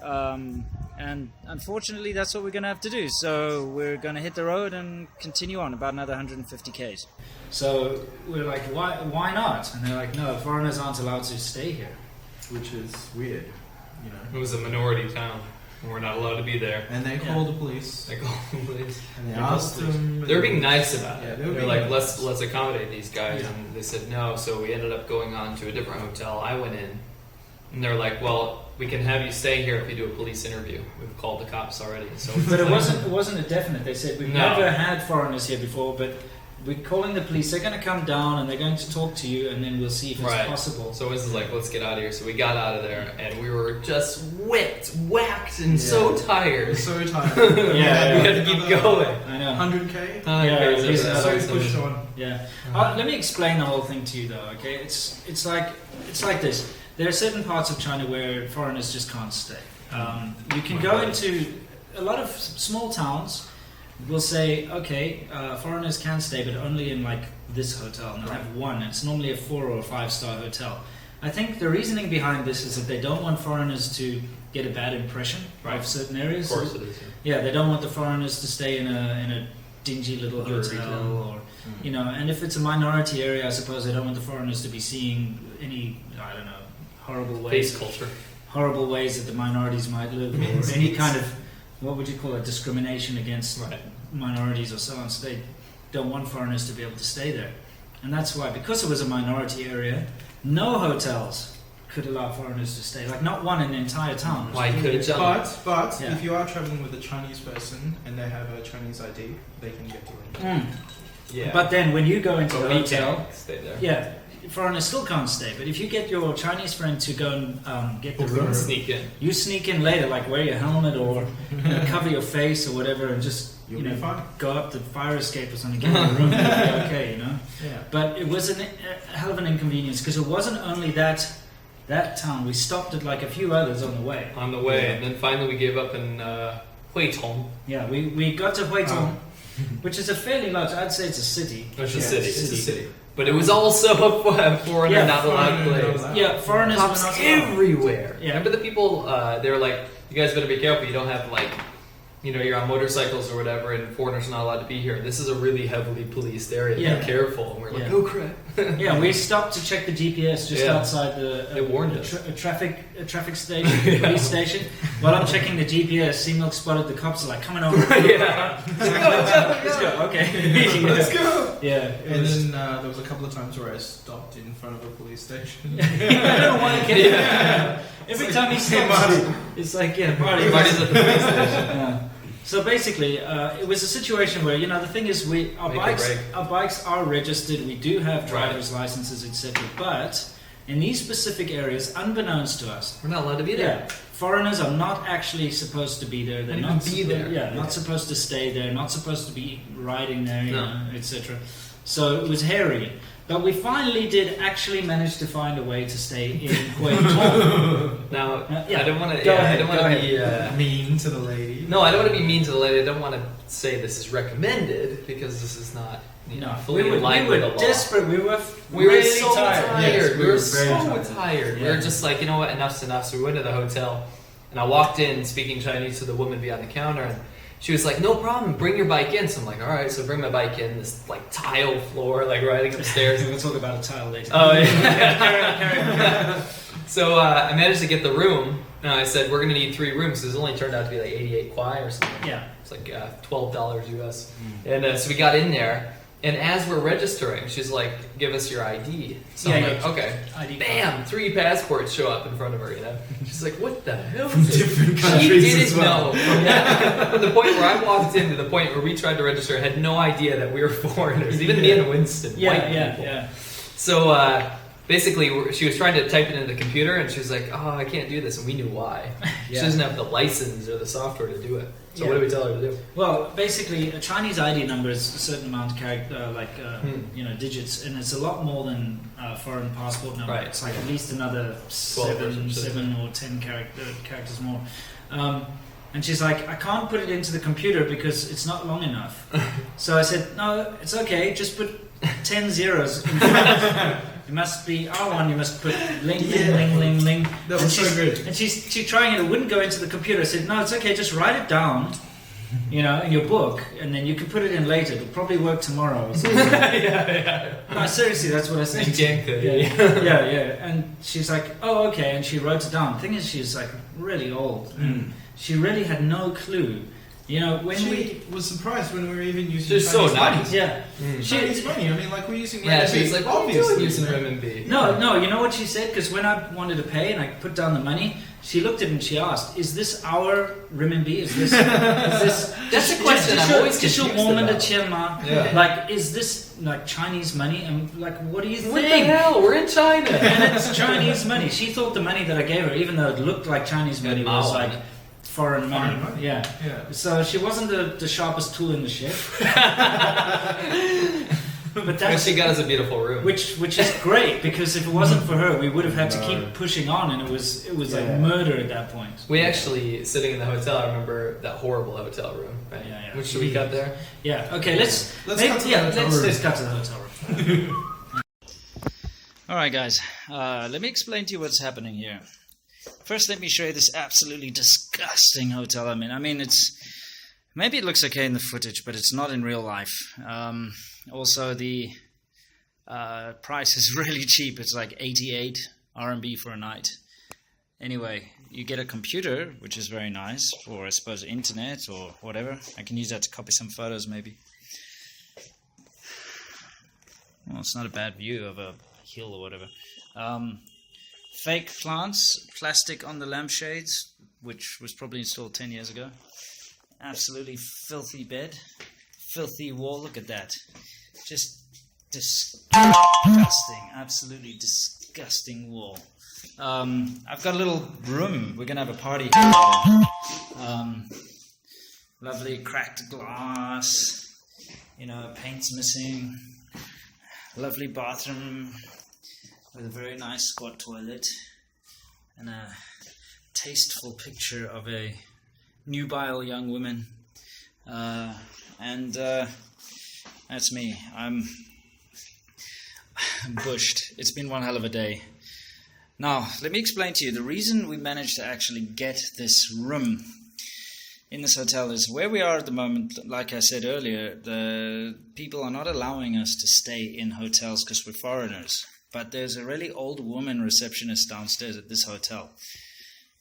And unfortunately, that's what we're going to have to do. So we're going to hit the road and continue on about another 150 k's. So we're like, why not? And they're like, no, foreigners aren't allowed to stay here. Which is weird, It was a minority town. And we're not allowed to be there. And they called the police. They called the police. And they asked them. They were being nice about Yeah, it. they were They're being like, nice. let's accommodate these guys, Yeah. and they said no. So we ended up going on to a different hotel. I went in, and they're like, well, we can have you stay here if you do a police interview. We've called the cops already. So But it wasn't a definite. They said, we've No. never had foreigners here before, but we're calling the police. They're going to come down and they're going to talk to you, and then we'll see if it's Right. possible. So Winston's like, let's get out of here. So we got out of there, and we were just whipped, whacked, and so tired. So tired. Yeah, we had to keep going. I know. 100k? Yeah, Crazy. it's- So we pushed on. Yeah. Let me explain the whole thing to you, though. Okay, it's like this. There are certain parts of China where foreigners just can't stay. You can go into a lot of small towns. Will say, okay, foreigners can stay, but only in this hotel. And they'll have one. It's normally a 4 or 5 star hotel. I think the reasoning behind this is that they don't want foreigners to get a bad impression of certain areas. Of course it is. Yeah, they don't want the foreigners to stay in a dingy little hotel, or and if it's a minority area, I suppose they don't want the foreigners to be seeing any, I don't know, Face culture. horrible ways that the minorities might live, or any kind of, what would you call it, discrimination against minorities or so on. So they don't want foreigners to be able to stay there, and that's why, because it was a minority area, no hotels could allow foreigners to stay. Not one in the entire town. Why could it done? But Yeah. if you are traveling with a Chinese person and they have a Chinese ID, they can get the room. Yeah. But then when you go into But the we hotel, can't stay there. yeah, foreigners still can't stay. But if you get your Chinese friend to go and get the room, Sneak in. you sneak in later, wear your helmet or cover your face or whatever, and just You'll be fine. go up the fire escape or something, get in the room, and you'll be okay, Yeah. But it was a hell of an inconvenience, because it wasn't only that town. We stopped at a few others on the way. On the way, and then finally we gave up in Huitong. Yeah, we got to Huitong, which is a fairly large. I'd say it's a city. It's a Yeah, city. it's a city. But it was also a foreigner Yeah, not allowed foreigner place. not allowed. Yeah, foreigners were Cops not allowed. everywhere. Yeah. Remember the people? They were like, "You guys better be careful. You don't have you're on motorcycles or whatever, and foreigners are not allowed to be here. This is a really heavily policed area. Yeah. Be careful. And we're like, Yeah. oh crap. Yeah, we stopped to check the GPS just Yeah. outside the They warned us. traffic station, police station. While I'm checking the GPS, C-Milk spotted the cops are like coming over. Yeah. Let's go. Okay. Let's go. Yeah. it And was- then there was a couple of times where I stopped in front of a police station. I don't want to get Yeah. Every time he stops, it's like, yeah, Marty. Marty's at the police station. Yeah. So basically, it was a situation where the thing is, our Make or break. bikes are registered. We do have driver's licenses, etc. But in these specific areas, unbeknownst to us, We're not allowed to be there. foreigners are not actually supposed to be there. They're Not not even be there. Yeah, not Okay. supposed to stay there. Not supposed to be riding there, No. etc. So it was hairy. But we finally did actually manage to find a way to stay in Hue Tong. Now, Yeah. I don't want to. Go I ahead, don't want go to be. Mean to the lady. No, I don't want to be mean to the lady. I don't want to say this is recommended because this is not fully in line with the law. desperate. We were We were really so tired. tired. Yes, we we were were so very tired. We Yeah. were just like, you know what, enough's enough. So we went to the hotel, and I walked in speaking Chinese to the woman behind the counter, and she was like, "No problem, bring your bike in." So I'm like, "All right." So I bring my bike in, this like tile floor, like riding upstairs. We'll talk about a tile later. Oh yeah. So I managed to get the room. And I said, we're going to need 3 rooms. This only turned out to be like 88 kwai or something. Yeah. It's like $12 US. And so we got in there. And as we're registering, she's like, give us your ID. So Yeah, I'm yeah. like, okay. ID Bam! 3 passports show up in front of her, She's like, what the hell? From different She countries didn't as well. know. From the point where I walked in to the point where we tried to register, had no idea that we were foreigners. Even me and Winston, white people. Yeah. So basically, she was trying to type it into the computer, and she was like, "Oh, I can't do this," and we knew why. She Yeah. doesn't have the license or the software to do it. So Yeah. what do we tell her to do? Well, basically, a Chinese ID number is a certain amount of digits, and it's a lot more than a foreign passport number. Right. It's like at least another 12 7 or 10 characters more. And she's like, I can't put it into the computer because it's not long enough. So I said, no, it's okay. Just put 10 zeros in front. It must be R1. You must put ling, ling, ling, ling. That And was so she's- good. And she's trying it. It wouldn't go into the computer. I said, no, it's okay. Just write it down, in your book, and then you can put it in later. It'll probably work tomorrow or something. yeah. No, seriously, that's what I said. Yeah. And she's like, oh, okay. And she wrote it down. The thing is, she's like really old. She really had no clue. When She was surprised when we were even using She's so Chinese nice. money. yeah. Chinese money. I mean, like we're using Yeah, renminbi, she's like, what are you doing obviously. using renminbi? No, you know what she said? Because when I wanted to pay and I put down the money, she looked at it and she asked, is this our renminbi? Is this... That's a question I'm always confused about. Yeah. Like, is this like Chinese money? And like, what do you think? What the hell? We're in China. And it's Chinese money. She thought the money that I gave her, even though it looked like Chinese money, Mao was like money. foreign money. Foreign money. Yeah. Yeah. So she wasn't the sharpest tool in the shed. But But that's she got us a beautiful room. which is great, because if it wasn't for her, we would have had to keep pushing on, and it was like murder at that point. We actually, sitting in the hotel, I remember that horrible hotel room. Right? Yeah. Which should we cut there? Yeah. Okay. Let's cut to the hotel room. let's cut to the hotel room. All right, guys. Let me explain to you what's happening here. First, let me show you this absolutely disgusting hotel I'm in. I mean, maybe it looks okay in the footage, but it's not in real life. Also, the price is really cheap. It's like 88 RMB for a night. Anyway, you get a computer, which is very nice, or I suppose internet or whatever. I can use that to copy some photos, maybe. Well, it's not a bad view of a hill or whatever. Fake plants, plastic on the lampshades, which was probably installed 10 years ago. Absolutely filthy bed, filthy wall. Look at that. Just disgusting, absolutely disgusting wall. I've got a little room. We're going to have a party here later. Lovely cracked glass, paint's missing. Lovely bathroom with a very nice squat toilet and a tasteful picture of a nubile young woman. And that's me. I'm bushed. It's been one hell of a day. Now, let me explain to you the reason we managed to actually get this room in this hotel is where we are at the moment. Like I said earlier, the people are not allowing us to stay in hotels because we're foreigners. But there's a really old woman receptionist downstairs at this hotel.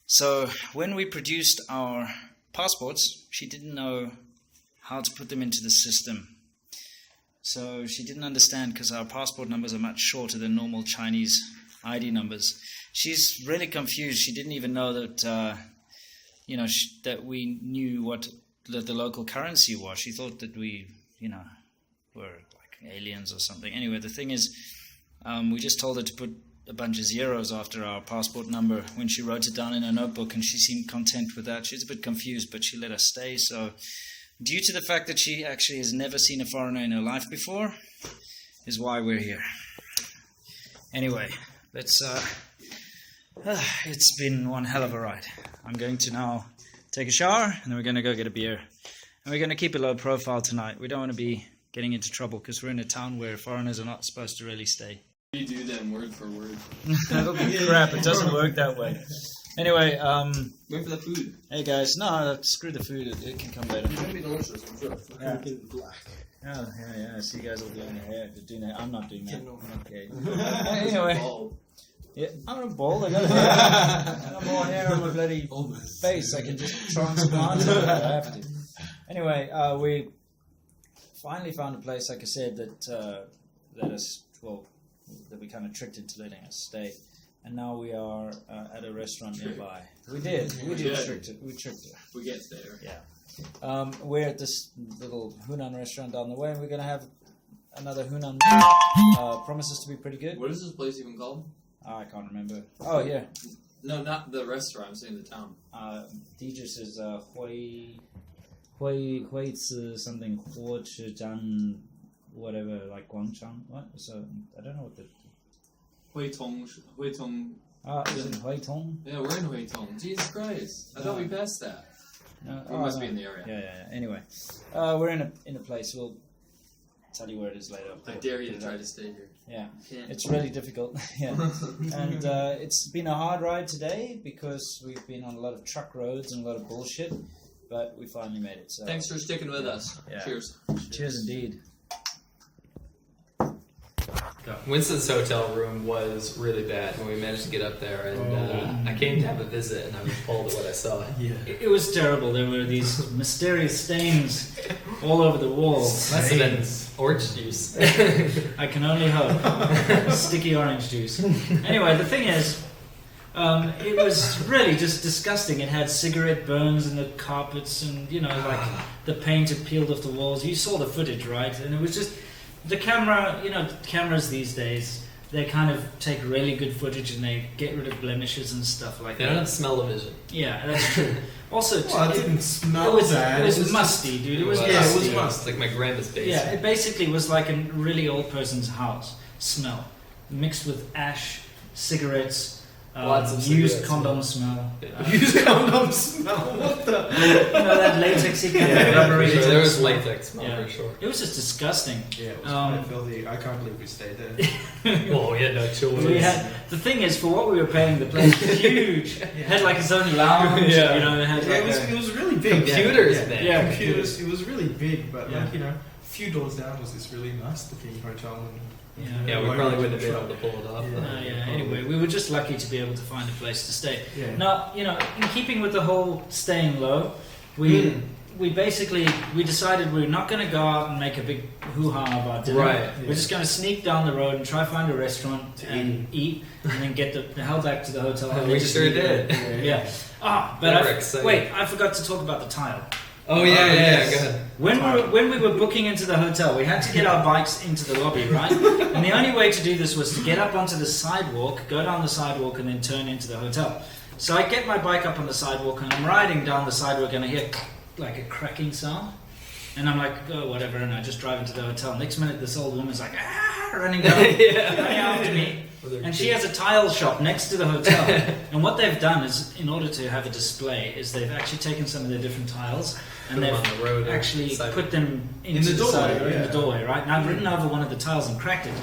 So when we produced our passports, she didn't know how to put them into the system. So she didn't understand because our passport numbers are much shorter than normal Chinese ID numbers. She's really confused. She didn't even know that, that we knew what the local currency was. She thought that we, were like aliens or something. Anyway, the thing is, we just told her to put a bunch of zeros after our passport number when she wrote it down in her notebook, and she seemed content with that. She's a bit confused, but she let us stay. So due to the fact that she actually has never seen a foreigner in her life before is why we're here. Anyway, let's it's been one hell of a ride. I'm going to now take a shower, and then we're going to go get a beer. And we're going to keep a low profile tonight. We don't want to be getting into trouble because we're in a town where foreigners are not supposed to really stay. You do them word for word. That'll be crap. It doesn't work that way. Anyway, wait for the food. Hey guys, no, screw the food. It can come later. It's gonna be delicious, I'm sure. Yeah. Black. Oh, yeah. I see you guys all doing their hair. Doing that. I'm not doing that. Okay. Anyway. Yeah, I'm a bald. I got more hair on my bloody face. I can just transplant it if I have to. Anyway, we finally found a place, like I said, that that we kind of tricked into letting us stay. And now we are at a restaurant nearby. We did trick it. We tricked it. We get there. Yeah. We're at this little Hunan restaurant down the way, and we're going to have another Hunan. Promises to be pretty good. What is this place even called? I can't remember. Oh, yeah. No, not the restaurant. I'm saying the town. Deejus is Hui something, Huochizhan, whatever, like Guangchang. What? So, I don't know what the... Huitong. Is it Huitong? Yeah, we're in Huitong. Jesus Christ. I thought we passed that. No, we must be in the area. Yeah. Anyway, we're in a place. We'll tell you where it is later. I dare you to try to stay here. Yeah, it's really difficult. Yeah, and it's been a hard ride today because we've been on a lot of truck roads and a lot of bullshit, but we finally made it. So thanks for sticking with us. Yeah. Cheers. Cheers indeed. Winston's hotel room was really bad when we managed to get up there, and I came to have a visit, and I was appalled at what I saw. Yeah. It was terrible. There were these mysterious stains all over the walls. Must have been orange juice. I can only hope. Sticky orange juice. Anyway, the thing is, it was really just disgusting. It had cigarette burns in the carpets, and the paint had peeled off the walls. You saw the footage, right? And it was just... The camera, cameras these days, they kind of take really good footage and they get rid of blemishes and stuff like that. They don't smell-o-vision. Yeah, that's true. Also, it didn't smell bad. It was musty, dude. It was musty. Yeah, it was must. Like my grandma's basement. Yeah, it basically was like a really old person's house smell, mixed with ash, cigarettes, lots of used condom smell. Used condom smell? What the? That latexy kind of rubbery. There was latex smell for sure. It was just disgusting. Yeah, it was quite filthy. I can't believe we stayed there. Well, we had no choice. The thing is, for what we were paying, the place was huge. It had like its own lounge. It had it was really big. Computers, man. Yeah, computers. It was really big, but a few doors down was this really nice looking hotel. Yeah, we probably wouldn't have been able to pull it off. Anyway, we were just lucky to be able to find a place to stay. Yeah. Now, in keeping with the whole staying low, we decided we're not going to go out and make a big hoo-ha of our dinner. Right. We're just going to sneak down the road and try to find a restaurant and eat, and then get the hell back to the hotel. We sure did. Yeah. Wait, I forgot to talk about the tile. Oh yeah, go ahead. When we were booking into the hotel, we had to get our bikes into the lobby, right? And the only way to do this was to get up onto the sidewalk, go down the sidewalk, and then turn into the hotel. So I get my bike up on the sidewalk, and I'm riding down the sidewalk, and I hear like a cracking sound. And I'm like, oh, whatever, and I just drive into the hotel. Next minute, this old woman's like, running down, running after me. And she has a tile shop next to the hotel. And what they've done is, in order to have a display, is they've actually taken some of their different tiles and they've on the road actually put them into the doorway, right? And I've ridden over one of the tiles and cracked it.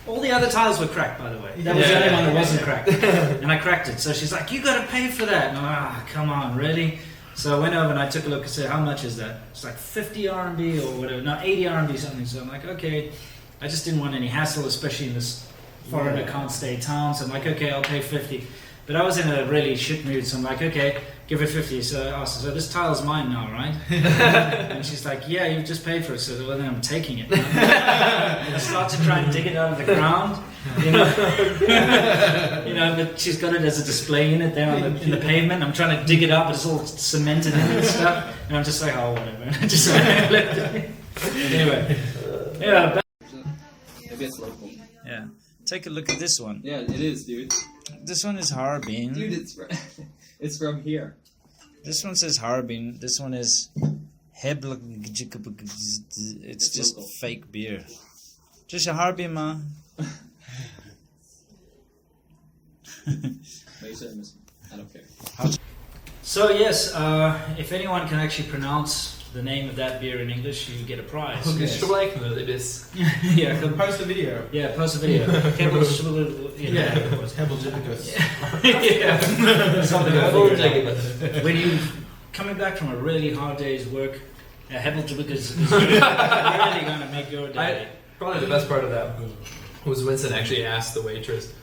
All the other tiles were cracked, by the way. That was the only one that wasn't cracked. And I cracked it. So she's like, you got to pay for that. And I'm like, come on, really? So I went over and I took a look and said, how much is that? It's like 50 RMB or whatever, no, 80 RMB something. So I'm like, okay. I just didn't want any hassle, especially in this foreigner can't stay town. So I'm like, okay, I'll pay 50. But I was in a really shit mood, so I'm like, okay, give her 50. So I asked her, so this tile's mine now, right? And she's like, yeah, you've just paid for it. So well, then I'm taking it. And I start to try and dig it out of the ground, you know. But she's got it as a display unit there in the pavement. I'm trying to dig it up, but it's all cemented in and stuff. And I'm just like, oh, whatever. And I just left it. Anyway, yeah. Maybe it's local. Yeah. Take a look at this one. Yeah, it is, dude. This one is Harbin. Dude, it's from here. This one says Harbin. This one is Hebl. It's just local. fake beer. Just a Harbin, ma. I don't care. So yes, if anyone can actually pronounce the name of that beer in English, you get a prize. Yeah, Post a video. yeah, post a video. Yeah, Yeah. when you coming back from a really hard day's work, Hebeltjebuk is really going to make your day. Probably the best part of that was Winston actually asked the waitress,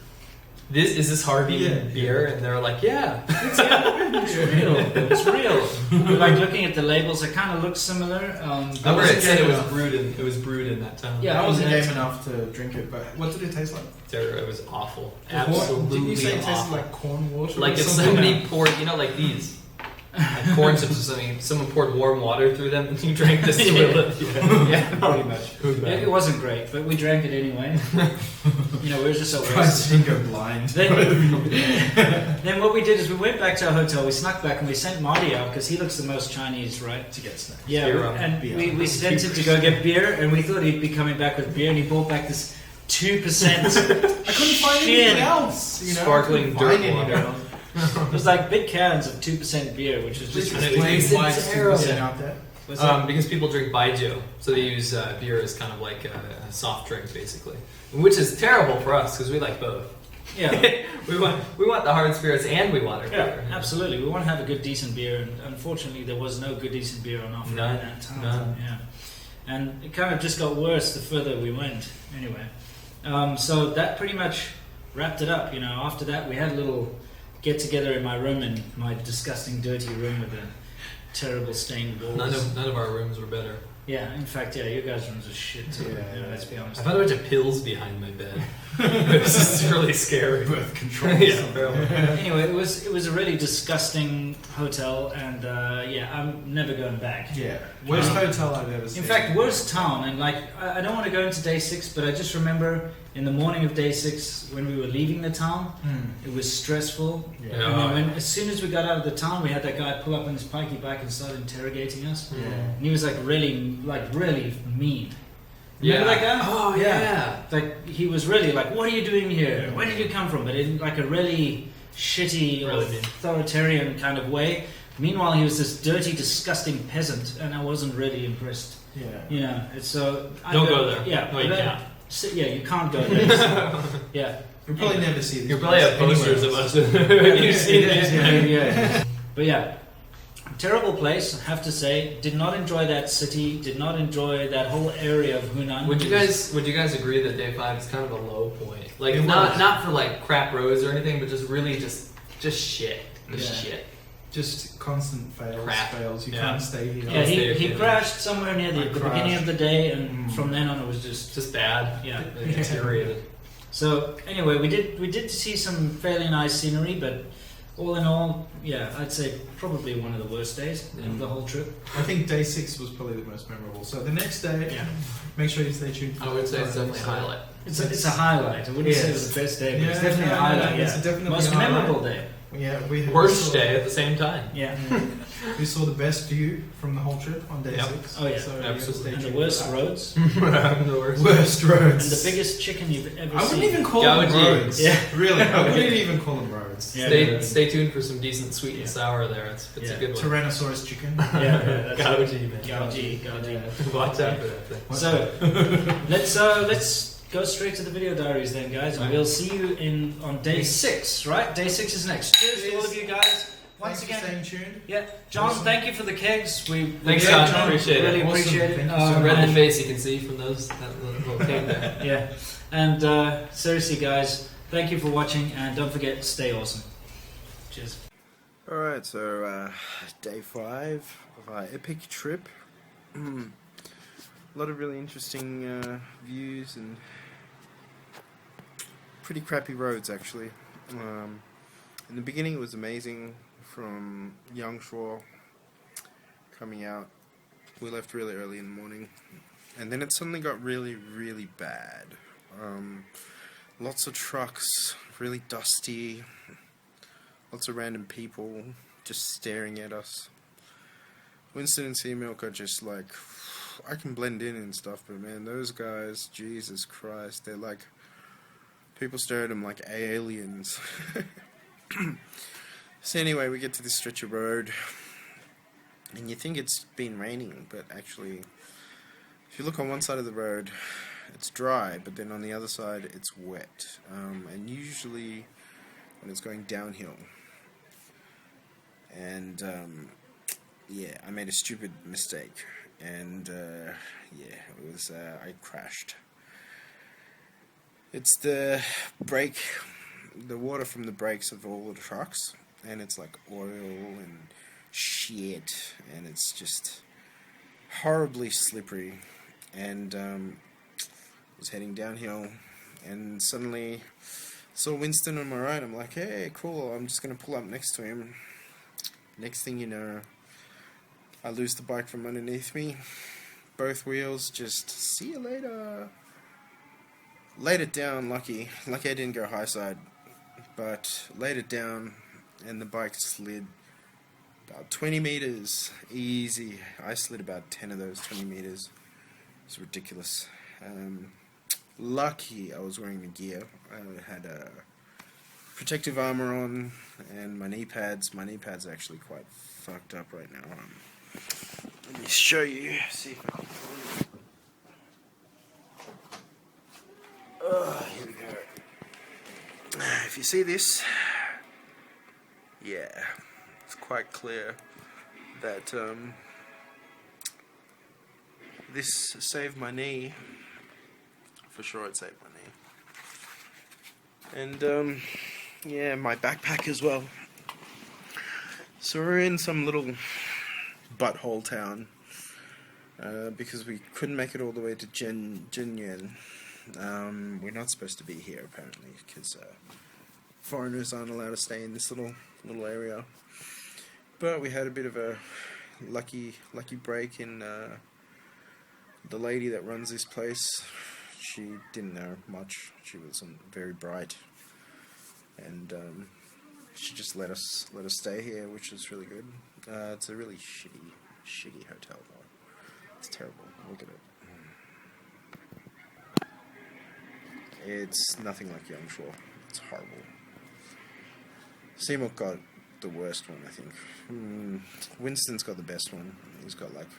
is this Harvey beer? And they're like, yeah, It's real. It's real. We're like looking at the labels. It kind of looks similar. Remember it said it was brewed in that town. Yeah, I wasn't and game enough to drink it, but what did it taste like? It was awful. Did Absolutely you say it tasted awful. like corn water? Like or if something? somebody poured, like these, like corn chips or something, someone poured warm water through them and you drank this with it. yeah, pretty much. It wasn't great, but we drank it anyway. We were just so Surprised wasted. you didn't go blind. Then what we did is we went back to our hotel, we snuck back and we sent Marty out because he looks the most Chinese, right? To get snacks. Yeah, Beer, and beer. we sent him to go get beer and we thought he'd be coming back with beer and he brought back this 2%. I couldn't find anything else. Sparkling I couldn't dirt find water. anything else. It was like big cans of 2% beer, which was Please just explain It's why it's terrible. 2% out there. Was that- Because people drink baijiu, so they use beer as kind of like a soft drink, basically, which is terrible for us because we like both. yeah. we want the hard spirits and we want our Yeah, beer. absolutely. We want to have a good, decent beer, and unfortunately, there was no good, decent beer on offer None. in that town. None. Yeah, and it kind of just got worse the further we went. Anyway, so that pretty much wrapped it up. After that, we had a little get together in my room, in my disgusting, dirty room with the terrible stained walls. None of our rooms were better. Yeah, in fact, yeah, your guys' rooms are shit too. Yeah. Let's be honest. I found a bunch of pills behind my bed. This is really scary. Birth control. Yeah, apparently. Anyway, it was a really disgusting hotel, and I'm never going back. Yeah. Worst hotel I've ever seen. In fact, worst town, and I don't want to go into day 6, but I just remember in the morning of day 6 when we were leaving the town, it was stressful. Yeah. And then as soon as we got out of the town, we had that guy pull up on his pikey bike and start interrogating us. Yeah. And he was really mean. Yeah. Remember that guy? Oh, yeah. Like he was really like, "What are you doing here? Where did you come from?" But in like a really shitty, Really mean. authoritarian kind of way. Meanwhile, he was this dirty, disgusting peasant, and I wasn't really impressed. Yeah. It's so. Don't go there. Yeah, No, you can't. You can't go there. So, yeah. You'll probably never see this. You probably have place posters of anywhere us. else. You see this? Yeah. But yeah, terrible place. I have to say, did not enjoy that city. Did not enjoy that whole area of Hunan. Would you guys agree that day 5 is kind of a low point? Like It not was. not for like crap roads or anything, but just really just shit. Just Yeah. shit. Just constant fails. Crap. Fails. You Yeah. can't stay here. Yeah, Stay he here. crashed somewhere near the beginning of the day, and Mm. from then on it was just Just bad. yeah. Deteriorated. So anyway, we did see some fairly nice scenery, but all in all, yeah, I'd say probably one of the worst days of the whole trip. I think day 6 was probably the most memorable. So the next day, Yeah. make sure you stay tuned. I would say it's definitely a highlight. It's a highlight. I wouldn't say it was the best day, but it's Yeah, definitely a no, highlight. it's Yeah, definitely most a highlight. memorable day. Yeah, Worst saw- day at the same time. Yeah, We saw the best view from the whole trip on day Yep. 6. Oh, yeah. So Absolutely. stay and the tuned worst for that. roads, The worst. Worst roads. and the biggest chicken you've ever I seen. wouldn't even call them Gouji. roads. Yeah. Really, I wouldn't even call them roads. Yeah. Stay tuned for some decent sweet and sour there. It's Yeah. a good one. Tyrannosaurus chicken. Yeah, that's Gouji, man. Gouji. Watch out for that thing. So let's go straight to the video diaries then, guys, and we'll see you on day 6. Right, day 6 is next. Cheers to all of you guys. once Thanks again, for staying tuned. yeah, John, Awesome. thank you for the kegs. Thanks, John. Appreciate it. Really Awesome. appreciate it. Thank you so Red in the and- face you can see from that little keg there. Yeah, and seriously, guys, thank you for watching, and don't forget to stay awesome. Cheers. Alright, so day 5 of our epic trip. A lot of really interesting views and pretty crappy roads actually. In the beginning it was amazing from Yangshuo coming out. We left really early in the morning and then it suddenly got really, really bad. Lots of trucks, really dusty, lots of random people just staring at us. Winston and Sea Milk are just like, I can blend in and stuff, but man, those guys, Jesus Christ, they're like, people stare at them like aliens. So anyway, we get to this stretch of road, and you think it's been raining, but actually, if you look on one side of the road, it's dry, but then on the other side, it's wet. And usually, when it's going downhill, and yeah, I made a stupid mistake, and yeah, it was I crashed. It's the brake, the water from the brakes of all the trucks, and it's like oil and shit, and it's just horribly slippery, and was heading downhill, and suddenly saw Winston on my right. I'm like, hey, cool, I'm just gonna pull up next to him. Next thing you know, I lose the bike from underneath me. Both wheels just, see you later. Laid it down, lucky I didn't go high side, but laid it down and the bike slid about 20 meters, easy. I slid about 10 of those 20 meters. It's ridiculous. Lucky I was wearing the gear. I had protective armor on and my knee pads. My knee pads are actually quite fucked up right now. Let me show you. See if I can. Here we go. If you see this, yeah, it's quite clear that this saved my knee. For sure, it saved my knee. And yeah, my backpack as well. So we're in some little butthole town because we couldn't make it all the way to Jinyuan. We're not supposed to be here apparently because foreigners aren't allowed to stay in this little area. But we had a bit of a lucky break in the lady that runs this place. She didn't know much. She wasn't very bright, and she just let us stay here, which was really good. It's a really shitty hotel though. It's terrible. Look at it. It's nothing like Yangshuo. It's horrible. Seymour got the worst one, I think. Winston's got the best one. He's got like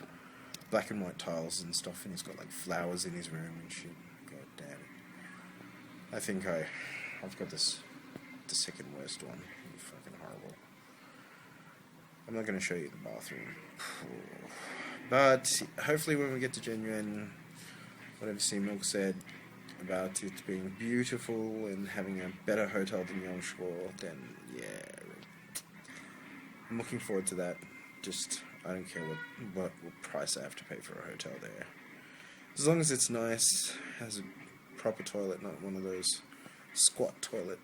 black and white tiles and stuff, and he's got like flowers in his room and shit. God damn. I think I've got the second worst one. It's fucking horrible. I'm not going to show you the bathroom. But hopefully when we get to Jinyuan, whatever Seymour said about it being beautiful and having a better hotel than Yangshuo, then yeah, I'm looking forward to that. Just, I don't care what price I have to pay for a hotel there. As long as it's nice, has a proper toilet, not one of those squat toilet,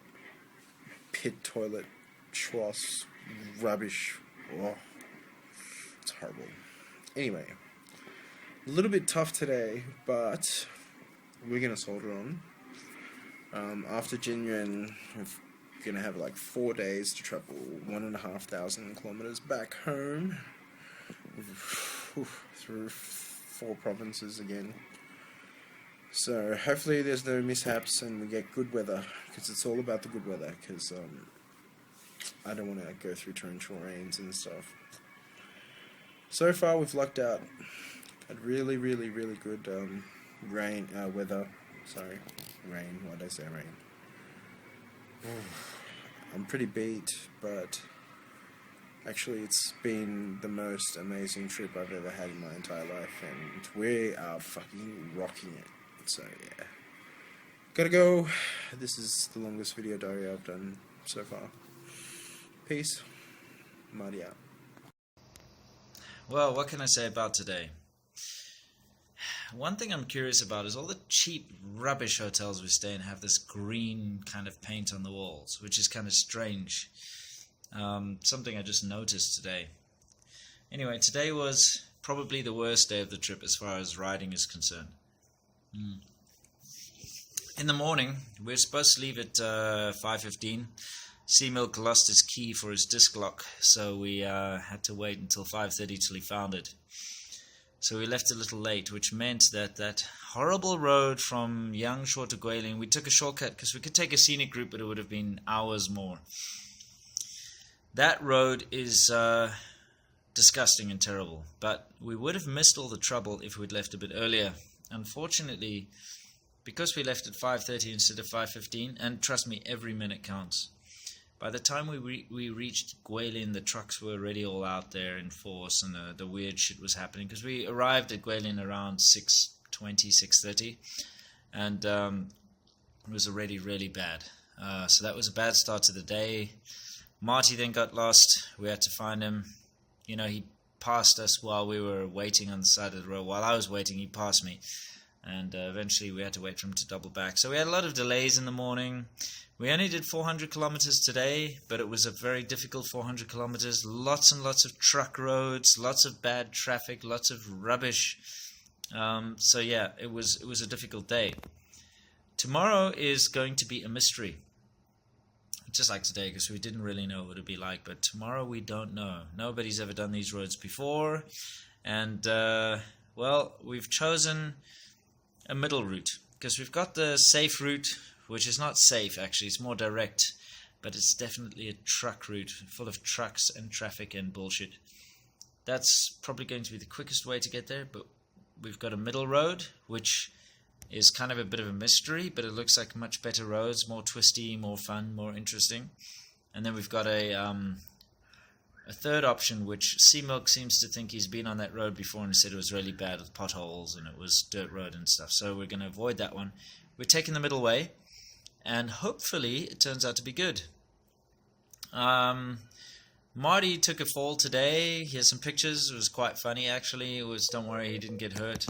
pit toilet, schwass, rubbish. Oh, it's horrible. Anyway, a little bit tough today, but we're gonna soldier on. After Jinyuan, we're gonna have like 4 days to travel 1,500 kilometers back home through 4 provinces again. So hopefully there's no mishaps and we get good weather, because it's all about the good weather. Because I don't want to go through torrential rains and stuff. So far we've lucked out. Had really good weather. Sorry, rain. Why did I say rain? I'm pretty beat, but Actually, it's been the most amazing trip I've ever had in my entire life, and we are fucking rocking it. So yeah, gotta go. This is the longest video diary I've done so far. Peace. Marty out. Well, what can I say about today? One thing I'm curious about is all the cheap rubbish hotels we stay in have this green kind of paint on the walls, which is kind of strange. Something I just noticed today. Anyway, today was probably the worst day of the trip as far as riding is concerned. In the morning, we were supposed to leave at 5:15. Seamilk lost his key for his disc lock, so we had to wait until 5:30 till he found it. So we left a little late, which meant that that horrible road from Yangshuo to Guilin, we took a shortcut because we could take a scenic route, but it would have been hours more. That road is disgusting and terrible, but we would have missed all the trouble if we'd left a bit earlier. Unfortunately, because we left at 5:30 instead of 5:15, and trust me, every minute counts. By the time we reached Guilin, the trucks were already all out there in force, and the weird shit was happening, because we arrived at Guilin around 6:20, 6:30, and it was already really bad. So that was a bad start to the day. Marty then got lost. We had to find him. You know, he passed us while we were waiting on the side of the road. While I was waiting, he passed me. And eventually we had to wait for him to double back. So we had a lot of delays in the morning. We only did 400 kilometers today, but it was a very difficult 400 kilometers. Lots and lots of truck roads, lots of bad traffic, lots of rubbish. So yeah, it was a difficult day. Tomorrow is going to be a mystery. Just like today, because we didn't really know what it would be like. But tomorrow we don't know. Nobody's ever done these roads before. And, well, we've chosen a middle route. Because we've got the safe route, which is not safe, actually. It's more direct. But it's definitely a truck route, full of trucks and traffic and bullshit. That's probably going to be the quickest way to get there. But we've got a middle road, which is kind of a bit of a mystery, but it looks like much better roads, more twisty, more fun, more interesting. And then we've got a third option, which Seamilk seems to think he's been on that road before and said it was really bad with potholes and it was dirt road and stuff. So we're going to avoid that one. We're taking the middle way, and hopefully it turns out to be good. Marty took a fall today. He has some pictures. It was quite funny, actually. Don't worry, he didn't get hurt.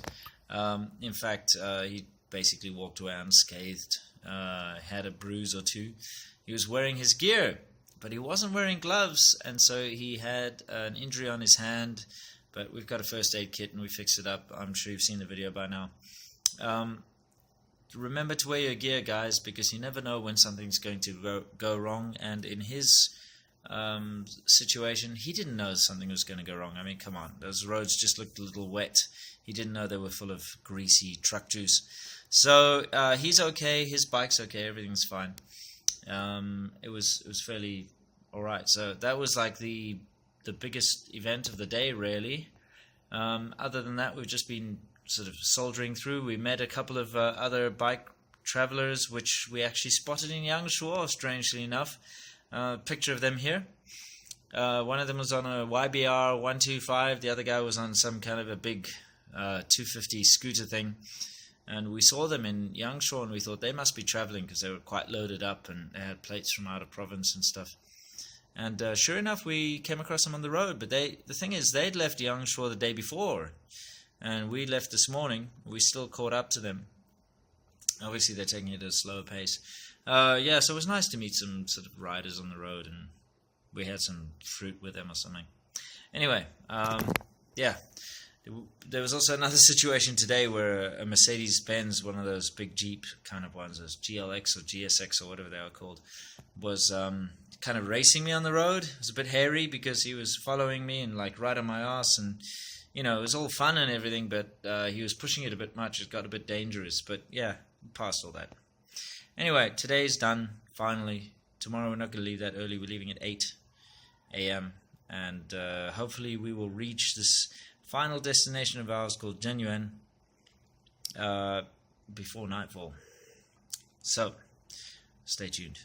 In fact, he basically walked away unscathed, had a bruise or two. He was wearing his gear, but he wasn't wearing gloves, and so he had an injury on his hand, but we've got a first aid kit and we fixed it up. I'm sure you've seen the video by now. Remember to wear your gear, guys, because you never know when something's going to go wrong, and in his situation, he didn't know something was going to go wrong. I mean, come on, those roads just looked a little wet. He didn't know they were full of greasy truck juice. So he's okay, his bike's okay, everything's fine. It was fairly alright. So that was like the biggest event of the day, really. Other than that, we've just been sort of soldiering through. We met a couple of other bike travelers, which we actually spotted in Yangshuo, strangely enough. Picture of them here. One of them was on a YBR 125. The other guy was on some kind of a big 250 scooter thing. And we saw them in Yangshuo, and we thought they must be traveling because they were quite loaded up and they had plates from out of province and stuff. And sure enough, we came across them on the road. But the thing is, they'd left Yangshuo the day before, and we left this morning. We still caught up to them. Obviously, they're taking it at a slower pace. Yeah, so it was nice to meet some sort of riders on the road, and we had some fruit with them or something. Anyway, yeah. There was also another situation today where a Mercedes-Benz, one of those big Jeep kind of ones, those GLX or GSX or whatever they are called, was kind of racing me on the road. It was a bit hairy because he was following me and like right on my ass, and you know, it was all fun and everything, but he was pushing it a bit much. It got a bit dangerous, but yeah, past all that. Anyway, today's done, finally. Tomorrow we're not going to leave that early. We're leaving at 8 a.m. And hopefully we will reach this final destination of ours called Genuine before nightfall. So, stay tuned.